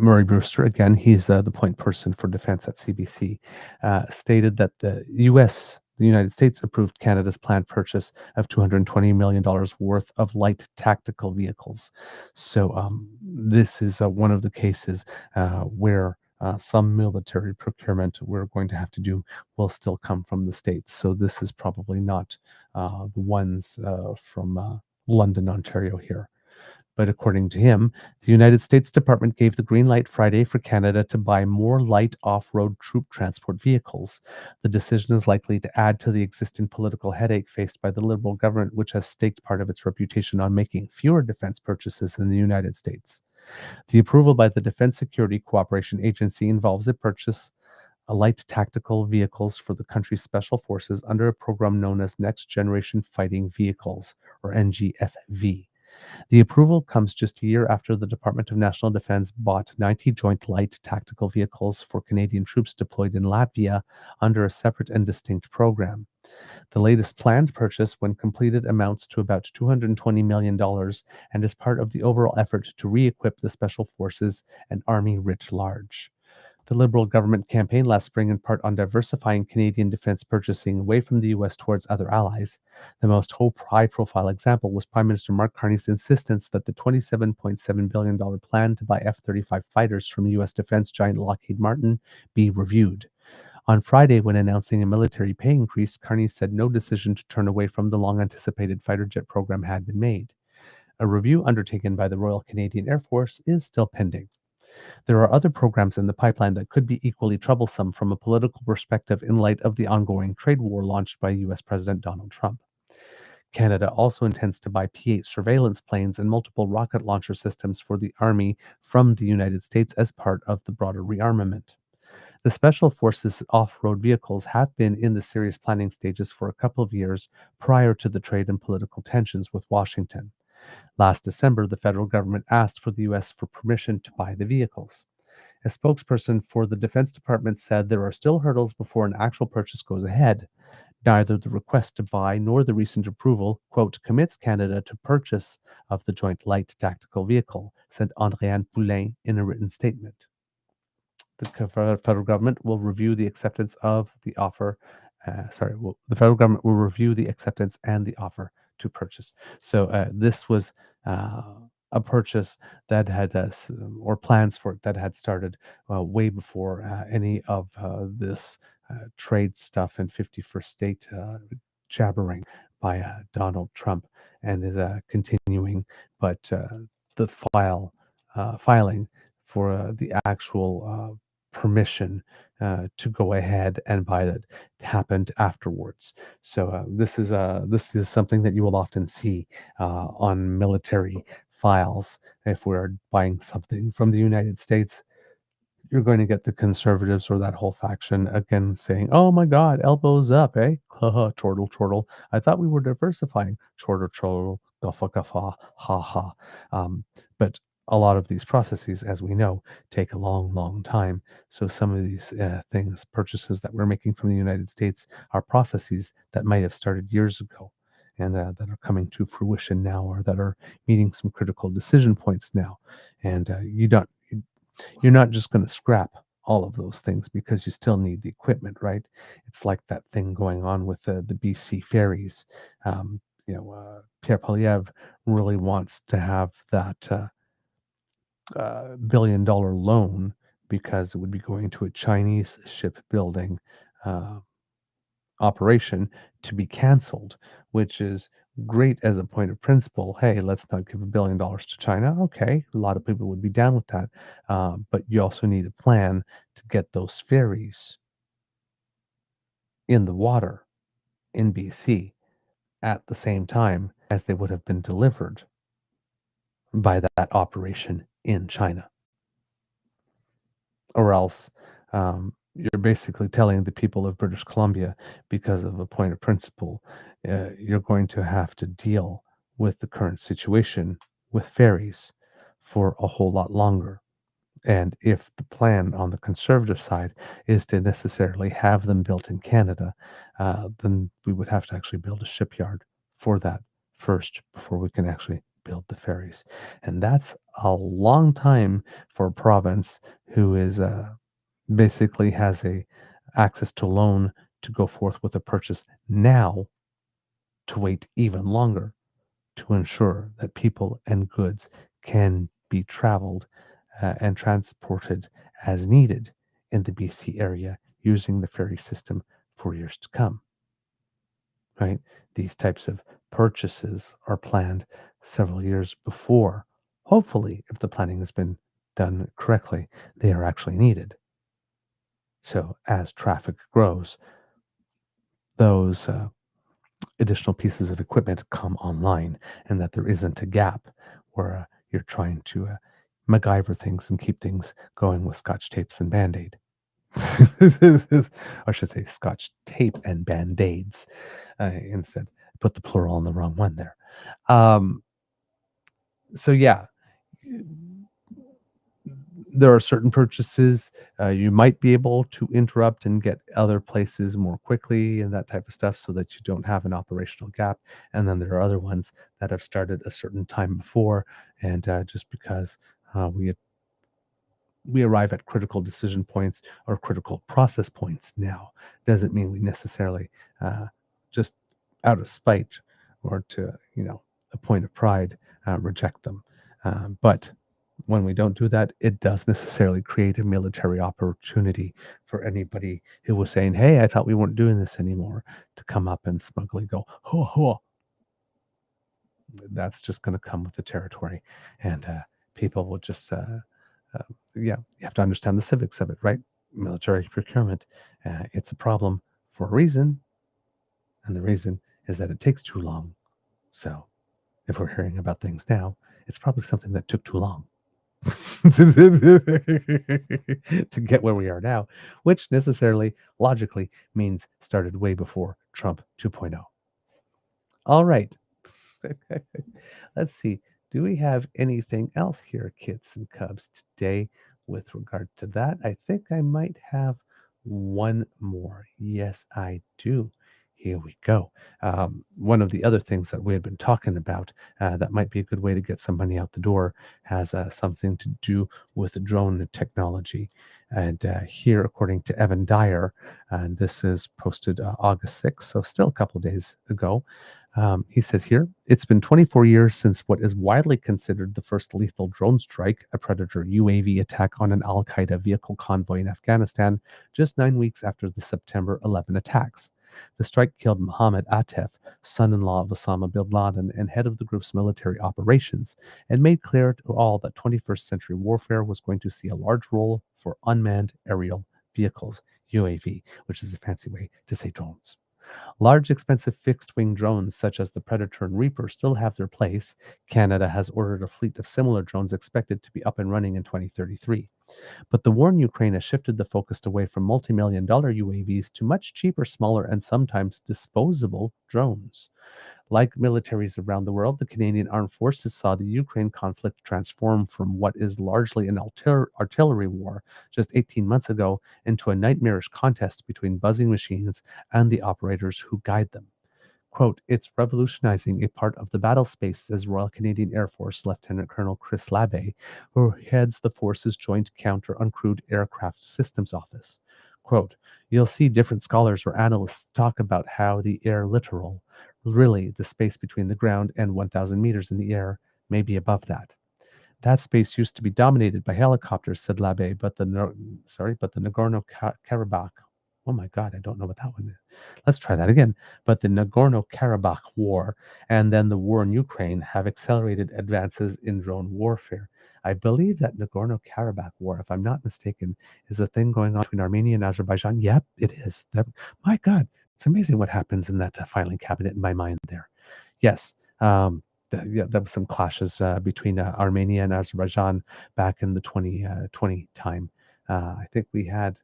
Murray Brewster, again, he's the point person for defense at CBC, stated that the United States approved Canada's planned purchase of $220 million worth of light tactical vehicles. So this is one of the cases where some military procurement we're going to have to do will still come from the States. So this is probably not the ones from London, Ontario here. But according to him, the United States Department gave the green light Friday for Canada to buy more light off-road troop transport vehicles. The decision is likely to add to the existing political headache faced by the Liberal government, which has staked part of its reputation on making fewer defense purchases in the United States. The approval by the Defense Security Cooperation Agency involves a purchase of light tactical vehicles for the country's special forces under a program known as Next Generation Fighting Vehicles, or NGFV. The approval comes just a year after the Department of National Defense bought 90 joint light tactical vehicles for Canadian troops deployed in Latvia under a separate and distinct program. The latest planned purchase, when completed, amounts to about $220 million and is part of the overall effort to re-equip the Special Forces and Army writ large. The Liberal government campaigned last spring in part on diversifying Canadian defense purchasing away from the U.S. towards other allies. The most high-profile example was Prime Minister Mark Carney's insistence that the $27.7 billion plan to buy F-35 fighters from U.S. defense giant Lockheed Martin be reviewed. On Friday, when announcing a military pay increase, Carney said no decision to turn away from the long-anticipated fighter jet program had been made. A review undertaken by the Royal Canadian Air Force is still pending. There are other programs in the pipeline that could be equally troublesome from a political perspective in light of the ongoing trade war launched by U.S. President Donald Trump. Canada also intends to buy P-8 surveillance planes and multiple rocket launcher systems for the Army from the United States as part of the broader rearmament. The Special Forces off-road vehicles have been in the serious planning stages for a couple of years prior to the trade and political tensions with Washington. Last December, the federal government asked for the U.S. for permission to buy the vehicles. A spokesperson for the Defense Department said there are still hurdles before an actual purchase goes ahead. Neither the request to buy nor the recent approval, quote, commits Canada to purchase of the joint light tactical vehicle, said Andréane Poulain in a written statement. The federal government will review the acceptance of the offer. The federal government will review the acceptance and the offer to purchase. So this was a purchase that had or plans for it that had started way before any of this trade stuff and 51st state jabbering by Donald Trump, and is continuing. But the filing for the actual permission to go ahead and buy that happened afterwards. So this is something that you will often see on military files. If we're buying something from the United States, you're going to get the conservatives or that whole faction again saying, "Oh my God, elbows up, eh? Haha, chortle, chortle. I thought we were diversifying. Chortle, chortle, guffa, guffa, ha ha." But a lot of these processes, as we know, take a long, long time. So some of these purchases that we're making from the United States, are processes that might have started years ago, and that are coming to fruition now, or that are meeting some critical decision points now. And you're not just going to scrap all of those things because you still need the equipment, right? It's like that thing going on with the BC ferries. Pierre Poilievre really wants to have that billion-dollar loan because it would be going to a Chinese shipbuilding operation to be canceled, which is great as a point of principle. Hey, let's not give $1 billion to China. Okay, a lot of people would be down with that. But you also need a plan to get those ferries in the water in BC at the same time as they would have been delivered by that operation in China. Or else you're basically telling the people of British Columbia, because of a point of principle, you're going to have to deal with the current situation with ferries for a whole lot longer. And if the plan on the conservative side is to necessarily have them built in Canada, then we would have to actually build a shipyard for that first before we can actually build the ferries. And that's a long time for a province who is basically has a access to loan to go forth with a purchase now, to wait even longer to ensure that people and goods can be traveled and transported as needed in the BC area using the ferry system for years to come. Right? These types of purchases are planned several years before. Hopefully, if the planning has been done correctly, they are actually needed. So as traffic grows, those additional pieces of equipment come online, and that there isn't a gap where you're trying to MacGyver things and keep things going with Scotch tapes and Band-Aid. I should say Scotch tape and Band-Aids instead. Put the plural on the wrong one there. So yeah, there are certain purchases you might be able to interrupt and get other places more quickly and that type of stuff, so that you don't have an operational gap. And then there are other ones that have started a certain time before, and just because we arrive at critical decision points or critical process points now, doesn't mean we necessarily just out of spite or to a point of pride reject them. But when we don't do that, it does necessarily create a military opportunity for anybody who was saying, "Hey, I thought we weren't doing this anymore," to come up and smugly go, "Ho ho." That's just going to come with the territory, and people will just you have to understand the civics of it, right? Military procurement, it's a problem for a reason, and the reason is that it takes too long. So if we're hearing about things now, it's probably something that took too long. to get where we are now, which necessarily, logically, means started way before Trump 2.0. All right. Let's see. Do we have anything else here, kids and cubs, today with regard to that? I think I might have one more. Yes, I do. Here we go. One of the other things that we had been talking about that might be a good way to get some money out the door has something to do with drone technology. And here, according to Evan Dyer, and this is posted August 6th, so still a couple of days ago, he says here, it's been 24 years since what is widely considered the first lethal drone strike, a Predator UAV attack on an Al Qaeda vehicle convoy in Afghanistan, just 9 weeks after the September 11 attacks. The strike killed Mohammed Atef, son-in-law of Osama bin Laden and head of the group's military operations, and made clear to all that 21st century warfare was going to see a large role for unmanned aerial vehicles, UAV, which is a fancy way to say drones. Large, expensive fixed-wing drones such as the Predator and Reaper still have their place. Canada has ordered a fleet of similar drones expected to be up and running in 2033. But the war in Ukraine has shifted the focus away from multi-million-dollar UAVs to much cheaper, smaller, and sometimes disposable drones. Like militaries around the world, the Canadian Armed Forces saw the Ukraine conflict transform from what is largely an artillery war just 18 months ago into a nightmarish contest between buzzing machines and the operators who guide them. Quote, it's revolutionizing a part of the battle space, says Royal Canadian Air Force Lieutenant Colonel Chris Labbe, who heads the force's Joint Counter-Uncrewed Aircraft Systems Office. Quote, you'll see different scholars or analysts talk about how the air littoral, really the space between the ground and 1,000 meters in the air, may be above that. That space used to be dominated by helicopters, said Labbe, but the Nagorno-Karabakh, oh my God, I don't know what that one is. Let's try that again. But the Nagorno-Karabakh war and then the war in Ukraine have accelerated advances in drone warfare. I believe that Nagorno-Karabakh war, if I'm not mistaken, is the thing going on between Armenia and Azerbaijan. Yep, it is. My God, it's amazing what happens in that filing cabinet in my mind there. Yes, there was some clashes between Armenia and Azerbaijan back in the 2020 time. I think we had...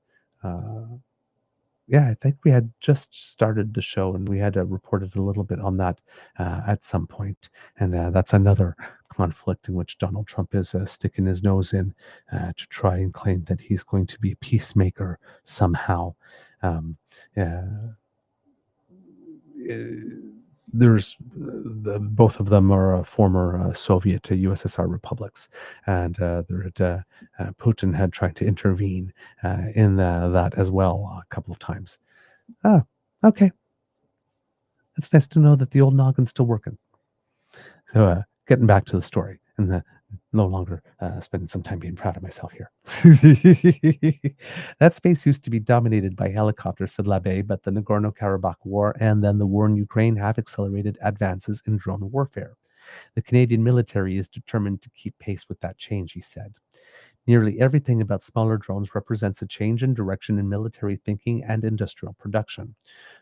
I think we had just started the show and we had reported a little bit on that at some point. And that's another conflict in which Donald Trump is sticking his nose in to try and claim that he's going to be a peacemaker somehow. There's both of them are former Soviet USSR republics, and Putin had tried to intervene in that as well a couple of times. Oh, okay. It's nice to know that the old noggin's still working. So getting back to the story, and no longer spending some time being proud of myself here. That space used to be dominated by helicopters, said Labbe, but the Nagorno-Karabakh war and then the war in Ukraine have accelerated advances in drone warfare. The Canadian military is determined to keep pace with that change, he said. Nearly everything about smaller drones represents a change in direction in military thinking and industrial production.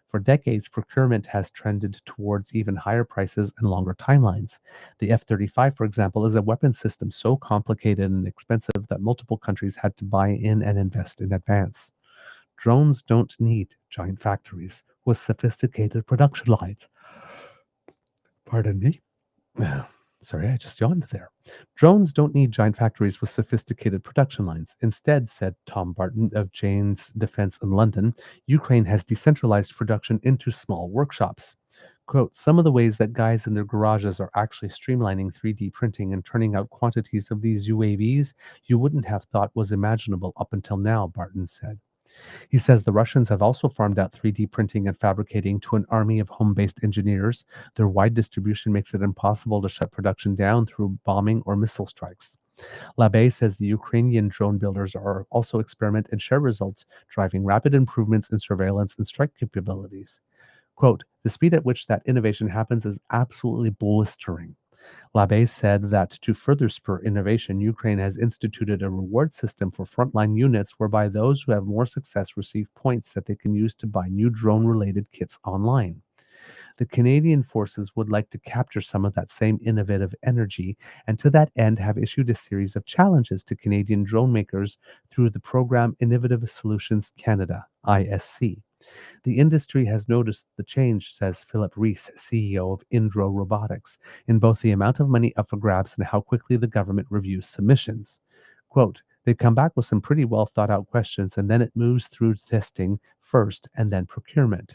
For decades, procurement has trended towards even higher prices and longer timelines. The F-35, for example, is a weapon system so complicated and expensive that multiple countries had to buy in and invest in advance. Drones don't need giant factories with sophisticated production lines. Pardon me. Sorry, I just yawned there. Drones don't need giant factories with sophisticated production lines. Instead, said Tom Barton of Jane's Defense in London, Ukraine has decentralized production into small workshops. Quote, some of the ways that guys in their garages are actually streamlining 3D printing and turning out quantities of these UAVs you wouldn't have thought was imaginable up until now, Barton said. He says the Russians have also farmed out 3D printing and fabricating to an army of home-based engineers. Their wide distribution makes it impossible to shut production down through bombing or missile strikes. Labbe says the Ukrainian drone builders are also experiment and share results, driving rapid improvements in surveillance and strike capabilities. Quote, the speed at which that innovation happens is absolutely blistering. Labbe said that to further spur innovation, Ukraine has instituted a reward system for frontline units whereby those who have more success receive points that they can use to buy new drone-related kits online. The Canadian forces would like to capture some of that same innovative energy, and to that end have issued a series of challenges to Canadian drone makers through the program Innovative Solutions Canada, ISC. The industry has noticed the change, says Philip Reese, CEO of Indro Robotics, in both the amount of money up for grabs and how quickly the government reviews submissions. Quote, they come back with some pretty well thought out questions, and then it moves through testing first and then procurement.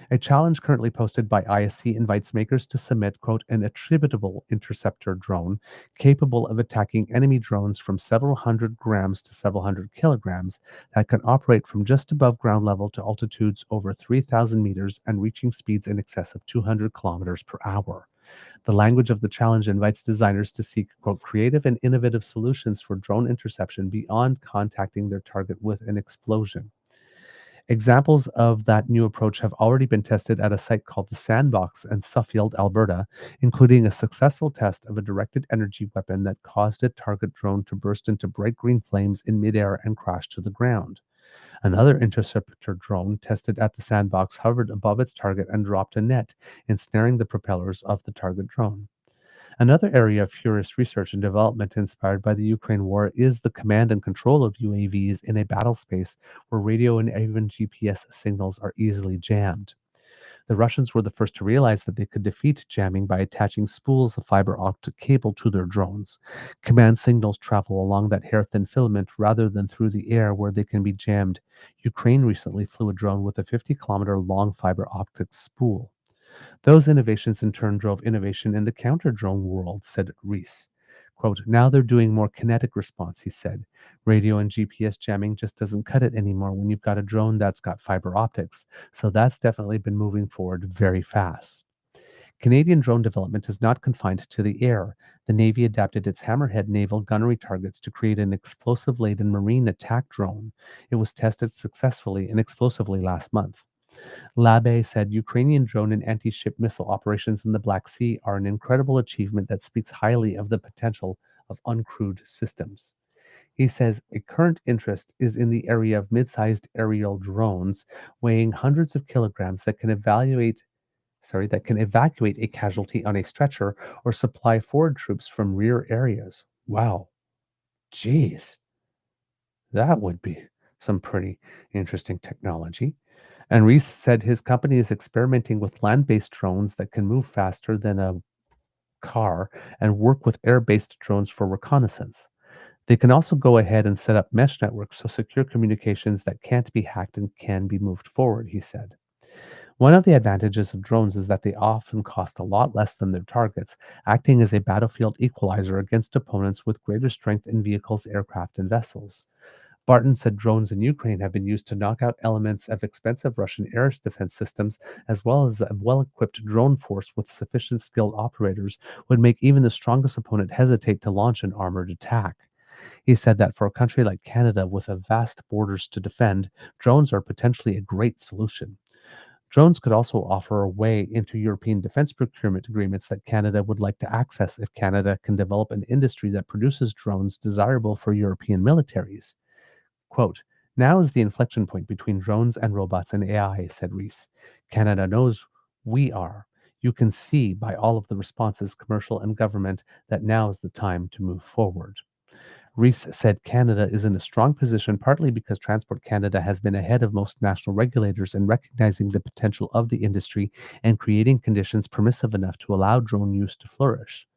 A challenge currently posted by ISC invites makers to submit, quote, an attributable interceptor drone capable of attacking enemy drones from several hundred grams to several hundred kilograms that can operate from just above ground level to altitudes over 3,000 meters and reaching speeds in excess of 200 kilometers per hour. The language of the challenge invites designers to seek, quote, creative and innovative solutions for drone interception beyond contacting their target with an explosion. Examples of that new approach have already been tested at a site called the Sandbox in Suffield, Alberta, including a successful test of a directed energy weapon that caused a target drone to burst into bright green flames in midair and crash to the ground. Another interceptor drone tested at the Sandbox hovered above its target and dropped a net, ensnaring the propellers of the target drone. Another area of furious research and development inspired by the Ukraine war is the command and control of UAVs in a battle space where radio and even GPS signals are easily jammed. The Russians were the first to realize that they could defeat jamming by attaching spools of fiber optic cable to their drones. Command signals travel along that hair-thin filament rather than through the air where they can be jammed. Ukraine recently flew a drone with a 50-kilometer long fiber optic spool. Those innovations in turn drove innovation in the counter-drone world, said Reese. Quote, now they're doing more kinetic response, he said. Radio and GPS jamming just doesn't cut it anymore when you've got a drone that's got fiber optics. So that's definitely been moving forward very fast. Canadian drone development is not confined to the air. The Navy adapted its Hammerhead naval gunnery targets to create an explosive-laden marine attack drone. It was tested successfully and explosively last month. Labe said Ukrainian drone and anti-ship missile operations in the Black Sea are an incredible achievement that speaks highly of the potential of uncrewed systems. He says a current interest is in the area of mid-sized aerial drones weighing hundreds of kilograms that can evacuate a casualty on a stretcher or supply forward troops from rear areas. Wow. Jeez. That would be some pretty interesting technology. And Reese said his company is experimenting with land-based drones that can move faster than a car and work with air-based drones for reconnaissance. They can also go ahead and set up mesh networks so secure communications that can't be hacked and can be moved forward, he said. One of the advantages of drones is that they often cost a lot less than their targets, acting as a battlefield equalizer against opponents with greater strength in vehicles, aircraft, and vessels. Barton said drones in Ukraine have been used to knock out elements of expensive Russian air defense systems, as well as a well-equipped drone force with sufficient skilled operators would make even the strongest opponent hesitate to launch an armored attack. He said that for a country like Canada with a vast borders to defend, drones are potentially a great solution. Drones could also offer a way into European defense procurement agreements that Canada would like to access if Canada can develop an industry that produces drones desirable for European militaries. Quote, now is the inflection point between drones and robots and AI, said Reese. Canada knows we are. You can see by all of the responses, commercial and government, that now is the time to move forward. Reese said Canada is in a strong position partly because Transport Canada has been ahead of most national regulators in recognizing the potential of the industry and creating conditions permissive enough to allow drone use to flourish.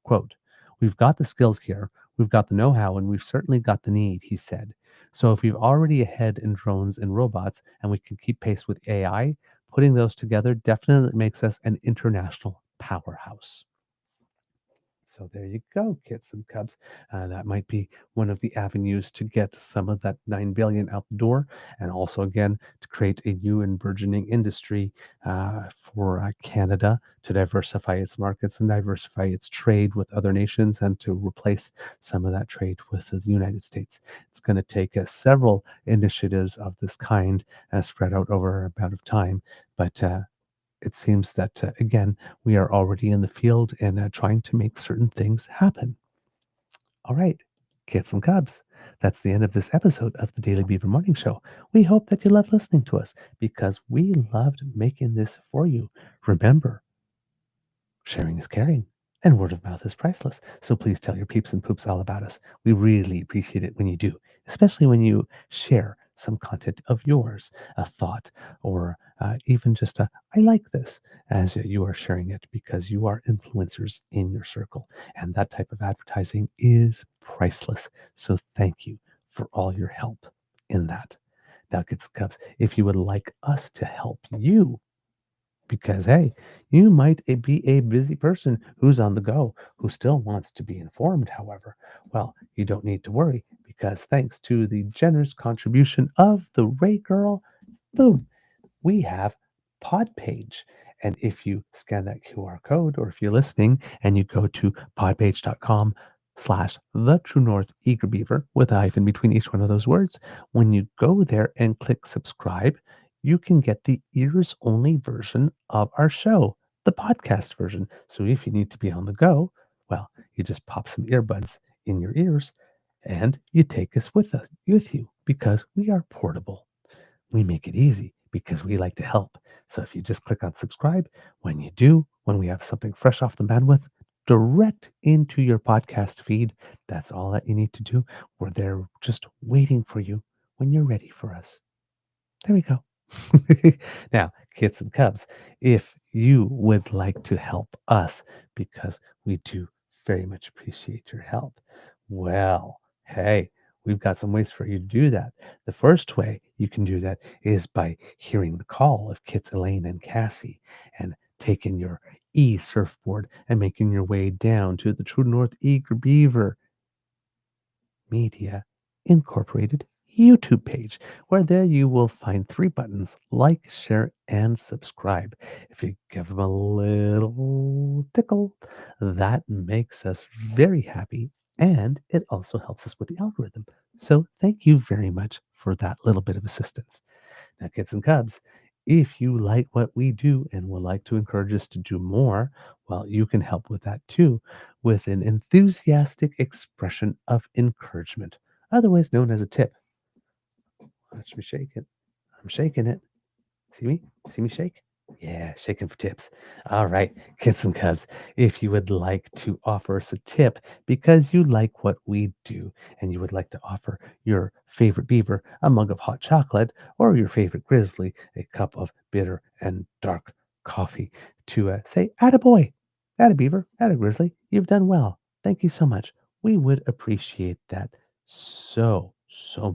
Quote, we've got the skills here, we've got the know-how, and we've certainly got the need, he said. So if we're already ahead in drones and robots and we can keep pace with AI, putting those together definitely makes us an international powerhouse. So there you go, kits and cubs. That might be one of the avenues to get some of that $9 billion out the door, and also again to create a new and burgeoning industry for Canada to diversify its markets and diversify its trade with other nations, and to replace some of that trade with the United States. It's going to take several initiatives of this kind spread out over a bout of time, but it seems that, again, we are already in the field and trying to make certain things happen. All right, kits and cubs, that's the end of this episode of the Daily Beaver Morning Show. We hope that you love listening to us because we loved making this for you. Remember, sharing is caring, and word of mouth is priceless. So please tell your peeps and poops all about us. We really appreciate it when you do, especially when you share some content of yours, a thought, or even just a I like this as you are sharing it because you are influencers in your circle. And that type of advertising is priceless. So thank you for all your help in that. Now, kids and cubs, if you would like us to help you, because, hey, you might be a busy person who's on the go, who still wants to be informed, however. Well, you don't need to worry because thanks to the generous contribution of the Ray Girl, boom, we have Podpage. And if you scan that QR code, or if you're listening and you go to podpage.com/the true north eager beaver with a hyphen between each one of those words, when you go there and click subscribe, you can get the ears only version of our show, the podcast version. So if you need to be on the go, well, you just pop some earbuds in your ears and you take us with you because we are portable. We make it easy because we like to help. So if you just click on subscribe, when you do, when we have something fresh off the bandwidth, direct into your podcast feed, that's all that you need to do. We're there just waiting for you when you're ready for us. There we go. Now, kids and cubs, if you would like to help us, because we do very much appreciate your help, well, hey, we've got some ways for you to do that. The first way you can do that is by hearing the call of Kits, Elaine, and Cassie and taking your e-surfboard and making your way down to the True North Eager Beaver Media Incorporated YouTube page, where there you will find 3 buttons: like, share, and subscribe. If you give them a little tickle, that makes us very happy, and it also helps us with the algorithm. So thank you very much for that little bit of assistance. Now, kids and cubs, if you like what we do and would like to encourage us to do more, well, you can help with that too with an enthusiastic expression of encouragement, otherwise known as a tip. Watch me shake it. I'm shaking it. See me? See me shake? Yeah, shaking for tips. All right, kids and cubs, if you would like to offer us a tip because you like what we do and you would like to offer your favorite beaver a mug of hot chocolate or your favorite grizzly a cup of bitter and dark coffee to say, attaboy, attabeaver, attagrizzly, you've done well. Thank you so much. We would appreciate that so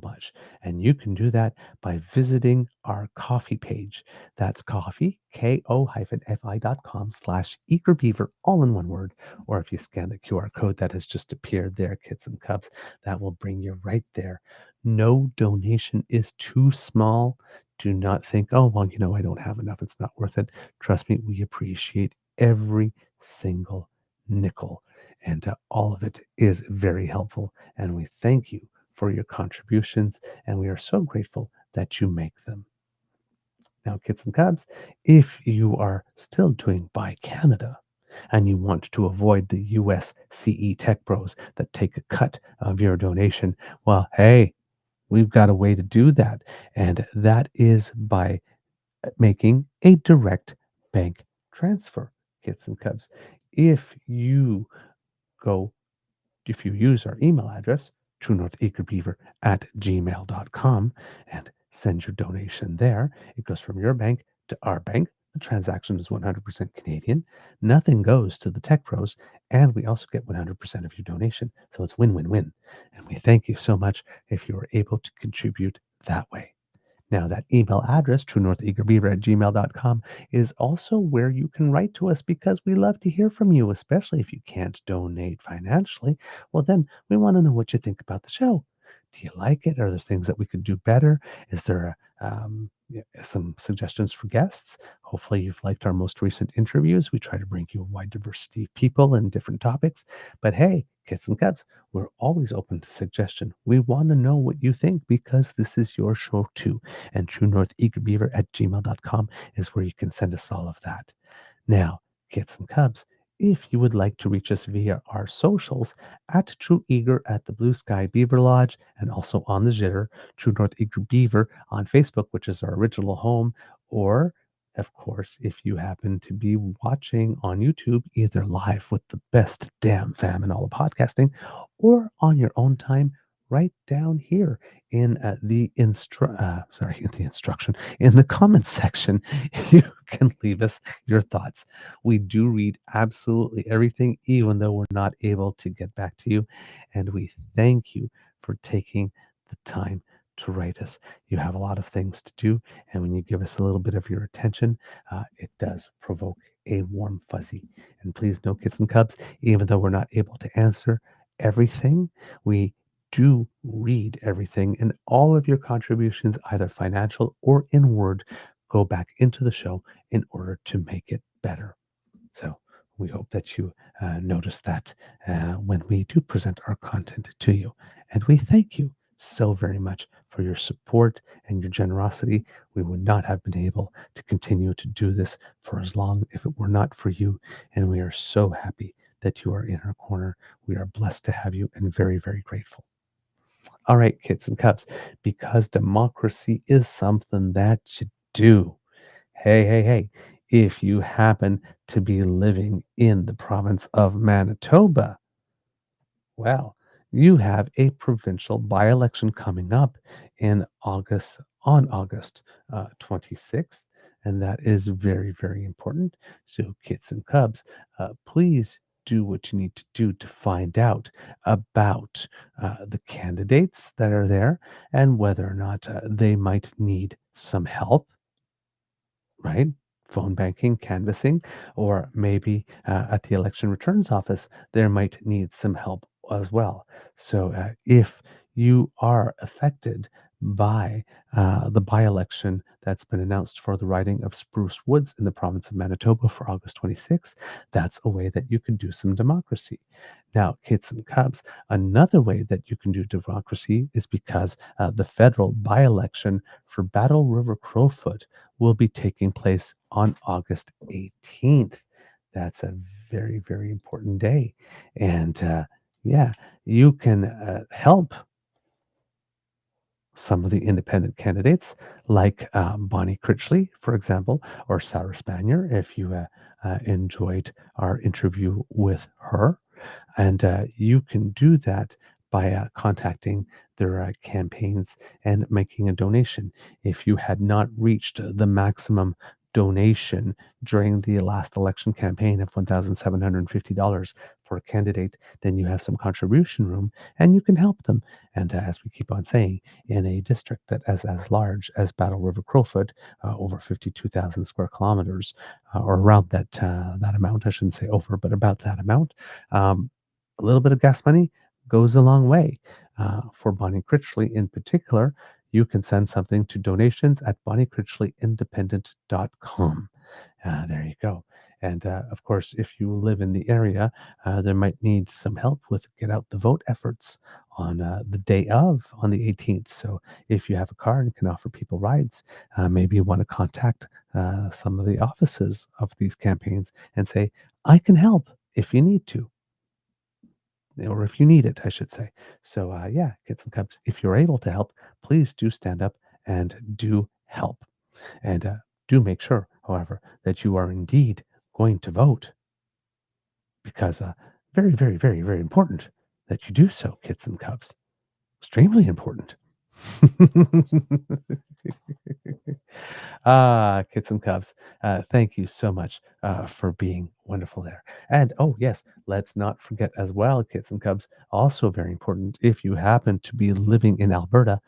much. And you can do that by visiting our coffee page. That's coffee, ko-fi.com/eagerbeaver, all in one word. Or if you scan the QR code that has just appeared there, kids and cubs, that will bring you right there. No donation is too small. Do not think, oh, well, I don't have enough. It's not worth it. Trust me, we appreciate every single nickel. And all of it is very helpful. And we thank you for your contributions, and we are so grateful that you make them. Now, kids and cubs, if you are still doing Buy Canada and you want to avoid the US CE Tech Bros that take a cut of your donation, well, hey, we've got a way to do that, and that is by making a direct bank transfer, kids and cubs. If you use our email address, truenortheagerbeaver@gmail.com, and send your donation there, it goes from your bank to our bank. The transaction is 100% Canadian. Nothing goes to the tech pros, and we also get 100% of your donation. So it's win-win-win. And we thank you so much if you are able to contribute that way. Now, that email address, truenortheagerbeaver@gmail.com, is also where you can write to us because we love to hear from you, especially if you can't donate financially. Well, then we want to know what you think about the show. Do you like it? Are there things that we could do better? Is there some suggestions for guests? Hopefully, you've liked our most recent interviews. We try to bring you a wide diversity of people and different topics. But hey, kids and cubs, we're always open to suggestion. We want to know what you think because this is your show too. And truenortheagerbeaver@gmail.com is where you can send us all of that. Now, kids and cubs, if you would like to reach us via our socials at True Eager at the Blue Sky Beaver Lodge and also on the Jitter, True North Eager Beaver on Facebook, which is our original home, or of course, if you happen to be watching on YouTube, either live with the best damn fam in all of podcasting, or on your own time, right down here in in the comments section, you can leave us your thoughts. We do read absolutely everything, even though we're not able to get back to you, and we thank you for taking the time to write us. You have a lot of things to do, and when you give us a little bit of your attention, it does provoke a warm fuzzy. And please know, kids and cubs, even though we're not able to answer everything, we do read everything, and all of your contributions, either financial or in word, go back into the show in order to make it better. So we hope that you notice that when we do present our content to you. And we thank you so very much for your support and your generosity. We would not have been able to continue to do this for as long if it were not for you. And we are so happy that you are in our corner. We are blessed to have you and very, very grateful. All right, kids and cubs, because democracy is something that you do. Hey, if you happen to be living in the province of Manitoba, well, you have a provincial by-election coming up in August, on August 26th, and that is very, very important. So, kids and cubs, please do what you need to do to find out about the candidates that are there and whether or not they might need some help, right? Phone banking, canvassing, or maybe at the election returns office, there might need some help as well. So if you are affected by the by election that's been announced for the riding of Spruce Woods in the province of Manitoba for August 26th, that's a way that you can do some democracy. Now, kids and cubs, another way that you can do democracy is because the federal by election for Battle River Crowfoot will be taking place on August 18th. That's a very, very important day. And yeah, you can help some of the independent candidates, like Bonnie Critchley, for example, or Sarah Spanier, if you enjoyed our interview with her. And you can do that by contacting their campaigns and making a donation. If you had not reached the maximum donation during the last election campaign of $1,750 for a candidate, then you have some contribution room and you can help them. And as we keep on saying, in a district that is as large as Battle River Crowfoot, over 52,000 square kilometers, or around that amount, I shouldn't say over, but about that amount, a little bit of gas money goes a long way. For Bonnie Critchley in particular, you can send something to donations at bonniecritchleyindependent.com. There you go. And of course, if you live in the area, there might need some help with get out the vote efforts on the day of, on the 18th. So if you have a car and can offer people rides, maybe you want to contact some of the offices of these campaigns and say, I can help if you need to, or if you need it, I should say. So yeah, kids and cubs, if you're able to help, please do stand up and do help. And do make sure, however, that you are indeed going to vote, because very, very, very, very important that you do so, kids and cubs. Extremely important. Kids and cubs, thank you so much for being wonderful there. And oh, yes, let's not forget as well, kids and cubs, also very important, if you happen to be living in Alberta,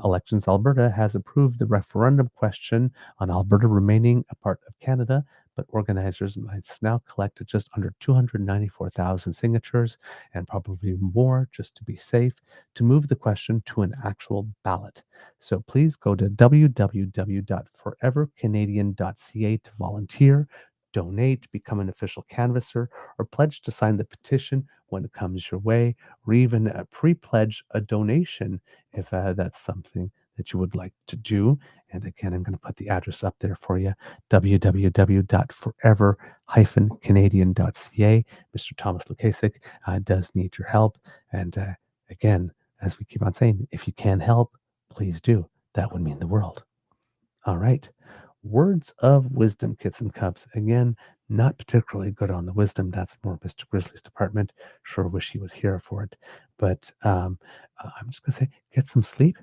Elections Alberta has approved the referendum question on Alberta remaining a part of Canada, but organizers might now collect just under 294,000 signatures, and probably more just to be safe, to move the question to an actual ballot. So please go to www.forevercanadian.ca to volunteer, donate, become an official canvasser, or pledge to sign the petition when it comes your way, or even pre-pledge a donation if that's something that you would like to do. And again, I'm going to put the address up there for you, www.forever-canadian.ca. Mr. Thomas Lukasik does need your help. And again, as we keep on saying, if you can help, please do. That would mean the world. All right. Words of wisdom, kits and cubs. Again, not particularly good on the wisdom. That's more Mr. Grizzly's department. Sure wish he was here for it. But I'm just going to say, get some sleep.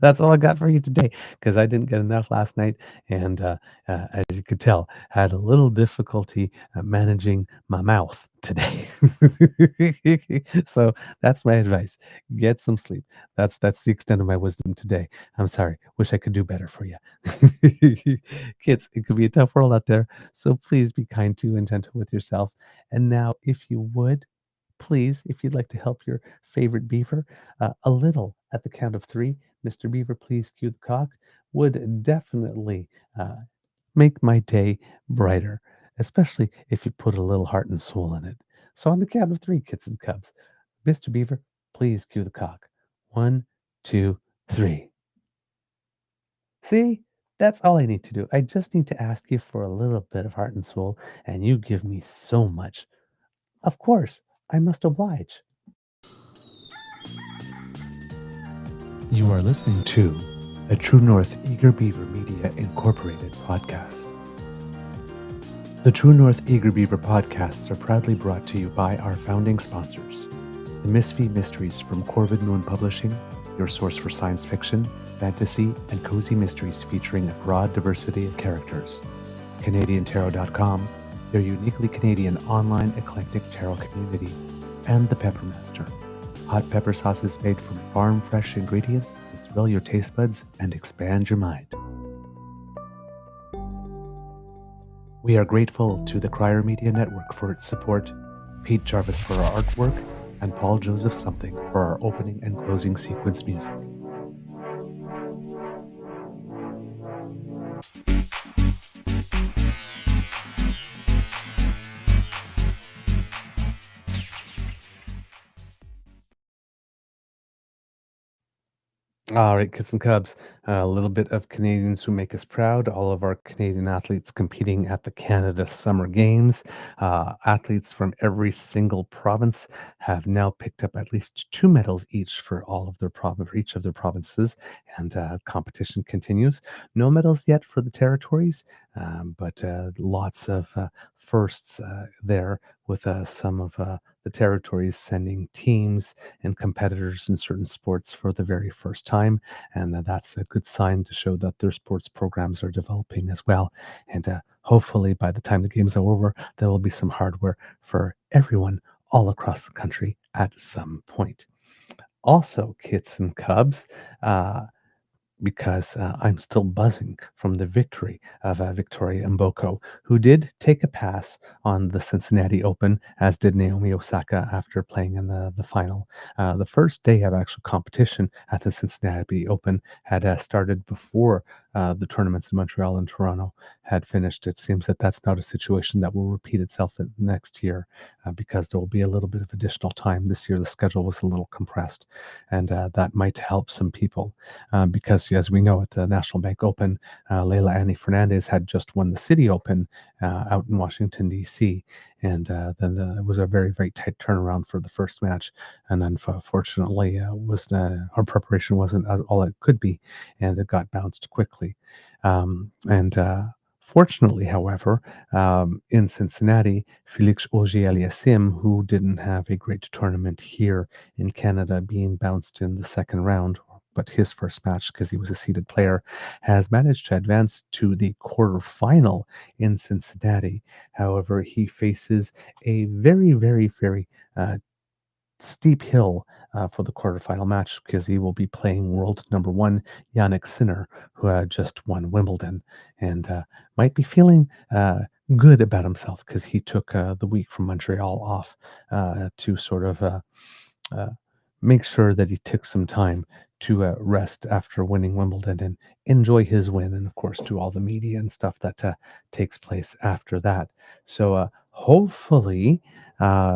That's all I got for you today, because I didn't get enough last night, and as you could tell, had a little difficulty managing my mouth today. So that's my advice: get some sleep. That's the extent of my wisdom today. I'm sorry. Wish I could do better for you, kids. It could be a tough world out there, so please be kind to and gentle with yourself. And now, if you would, please, if you'd like to help your favorite beaver a little at the count of three, Mr. Beaver, please cue the cock, would definitely make my day brighter, especially if you put a little heart and soul in it. So on the count of three, kits and cubs, Mr. Beaver, please cue the cock. 1, 2, 3. See? That's all I need to do. I just need to ask you for a little bit of heart and soul, and you give me so much. Of course, I must oblige. You are listening to a True North Eager Beaver Media Incorporated podcast. The True North Eager Beaver podcasts are proudly brought to you by our founding sponsors, the Misfit Mysteries from Corvid Moon Publishing, your source for science fiction, fantasy, and cozy mysteries featuring a broad diversity of characters. CanadianTarot.com, their uniquely Canadian online eclectic tarot community, and the Peppermaster, hot pepper sauces made from farm-fresh ingredients to thrill your taste buds and expand your mind. We are grateful to the Crier Media Network for its support, Pete Jarvis for our artwork, and Paul Joseph Something for our opening and closing sequence music. All right, kids and cubs, a little bit of Canadians who make us proud. All of our Canadian athletes competing at the Canada Summer Games. Athletes from every single province have now picked up at least 2 medals each for each of their provinces, and competition continues. No medals yet for the territories, but lots of firsts there, with some of the territories sending teams and competitors in certain sports for the very first time. And that's a good sign to show that their sports programs are developing as well. And hopefully by the time the games are over, there will be some hardware for everyone all across the country at some point. Also, kits and cubs, because I'm still buzzing from the victory of Victoria Mboko, who did take a pass on the Cincinnati Open, as did Naomi Osaka after playing in the final. The first day of actual competition at the Cincinnati Open had started before the tournaments in Montreal and Toronto had finished. It seems that that's not a situation that will repeat itself next year, because there will be a little bit of additional time. This year the schedule was a little compressed, and that might help some people, because as we know, at the National Bank Open, Leila Annie Fernandez had just won the City Open out in Washington, D.C., and then it was a very, very tight turnaround for the first match. And unfortunately, her preparation wasn't all it could be, and it got bounced quickly. Fortunately, however, in Cincinnati, Felix Auger-Aliassime, who didn't have a great tournament here in Canada, being bounced in the second round, but his first match, because he was a seeded player, has managed to advance to the quarterfinal in Cincinnati. However, he faces a very, very, very steep hill for the quarterfinal match, because he will be playing world number 1 Yannick Sinner, who just won Wimbledon, and might be feeling good about himself, because he took the week from Montreal off to sort of make sure that he took some time to rest after winning Wimbledon and enjoy his win, and of course do all the media and stuff that takes place after that. So hopefully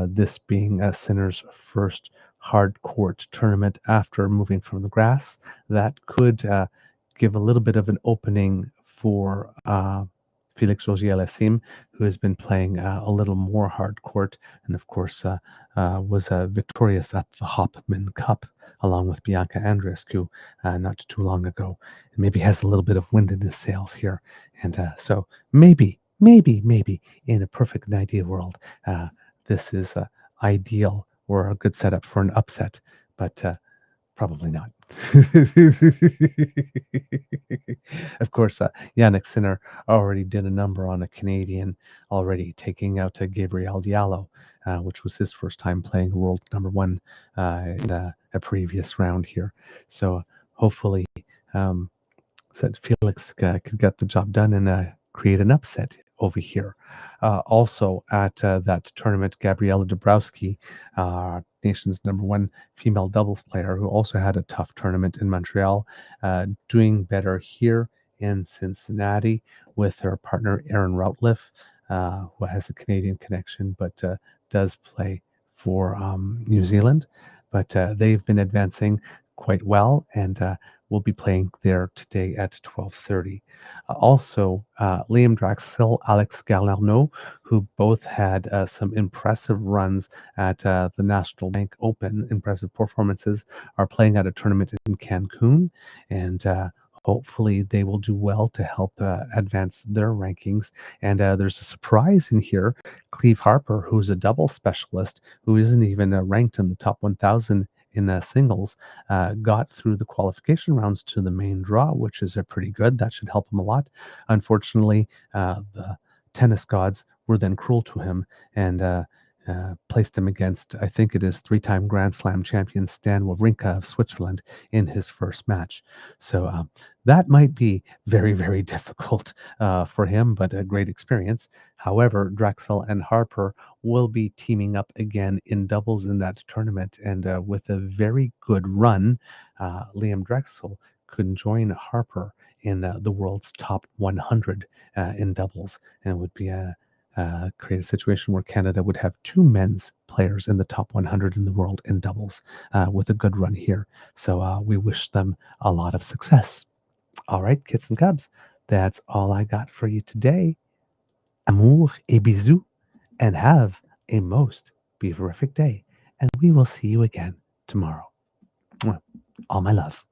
this being Sinner's first hard court tournament after moving from the grass. That could give a little bit of an opening for Felix Auger-Aliassime, who has been playing a little more hard court, and of course was victorious at the Hopman Cup along with Bianca Andreescu not too long ago. And maybe has a little bit of wind in his sails here. And so maybe in a perfect and ideal world, this is ideal or a good setup for an upset, but probably not. Of course, Yannick Sinner already did a number on a Canadian, already taking out Gabriel Diallo, which was his first time playing world number one in a previous round here. So hopefully that Felix could get the job done and create an upset over here. Also at that tournament, Gabriela Dabrowski, nation's number one female doubles player, who also had a tough tournament in Montreal, doing better here in Cincinnati with her partner Aaron Routliffe, who has a Canadian connection but does play for New Zealand. But they've been advancing quite well, and will be playing there today at 12:30. Also, Liam Draxel, Alex Galarneau, who both had some impressive runs at the National Bank Open, impressive performances, are playing at a tournament in Cancun, and hopefully they will do well to help advance their rankings. And there's a surprise in here. Cleve Harper, who's a double specialist, who isn't even ranked in the top 1,000 in singles, got through the qualification rounds to the main draw, which is pretty good. That should help him a lot. Unfortunately, the tennis gods were then cruel to him and placed him against, I think it is, three-time Grand Slam champion Stan Wawrinka of Switzerland in his first match. So that might be very, very difficult for him, but a great experience. However, Drexel and Harper will be teaming up again in doubles in that tournament, and with a very good run, Liam Drexel could join Harper in the world's top 100 in doubles, and would be create a situation where Canada would have two men's players in the top 100 in the world in doubles with a good run here. So we wish them a lot of success. All right, kids and cubs, that's all I got for you today. Amour et bisous, and have a most beaverific day. And we will see you again tomorrow. All my love.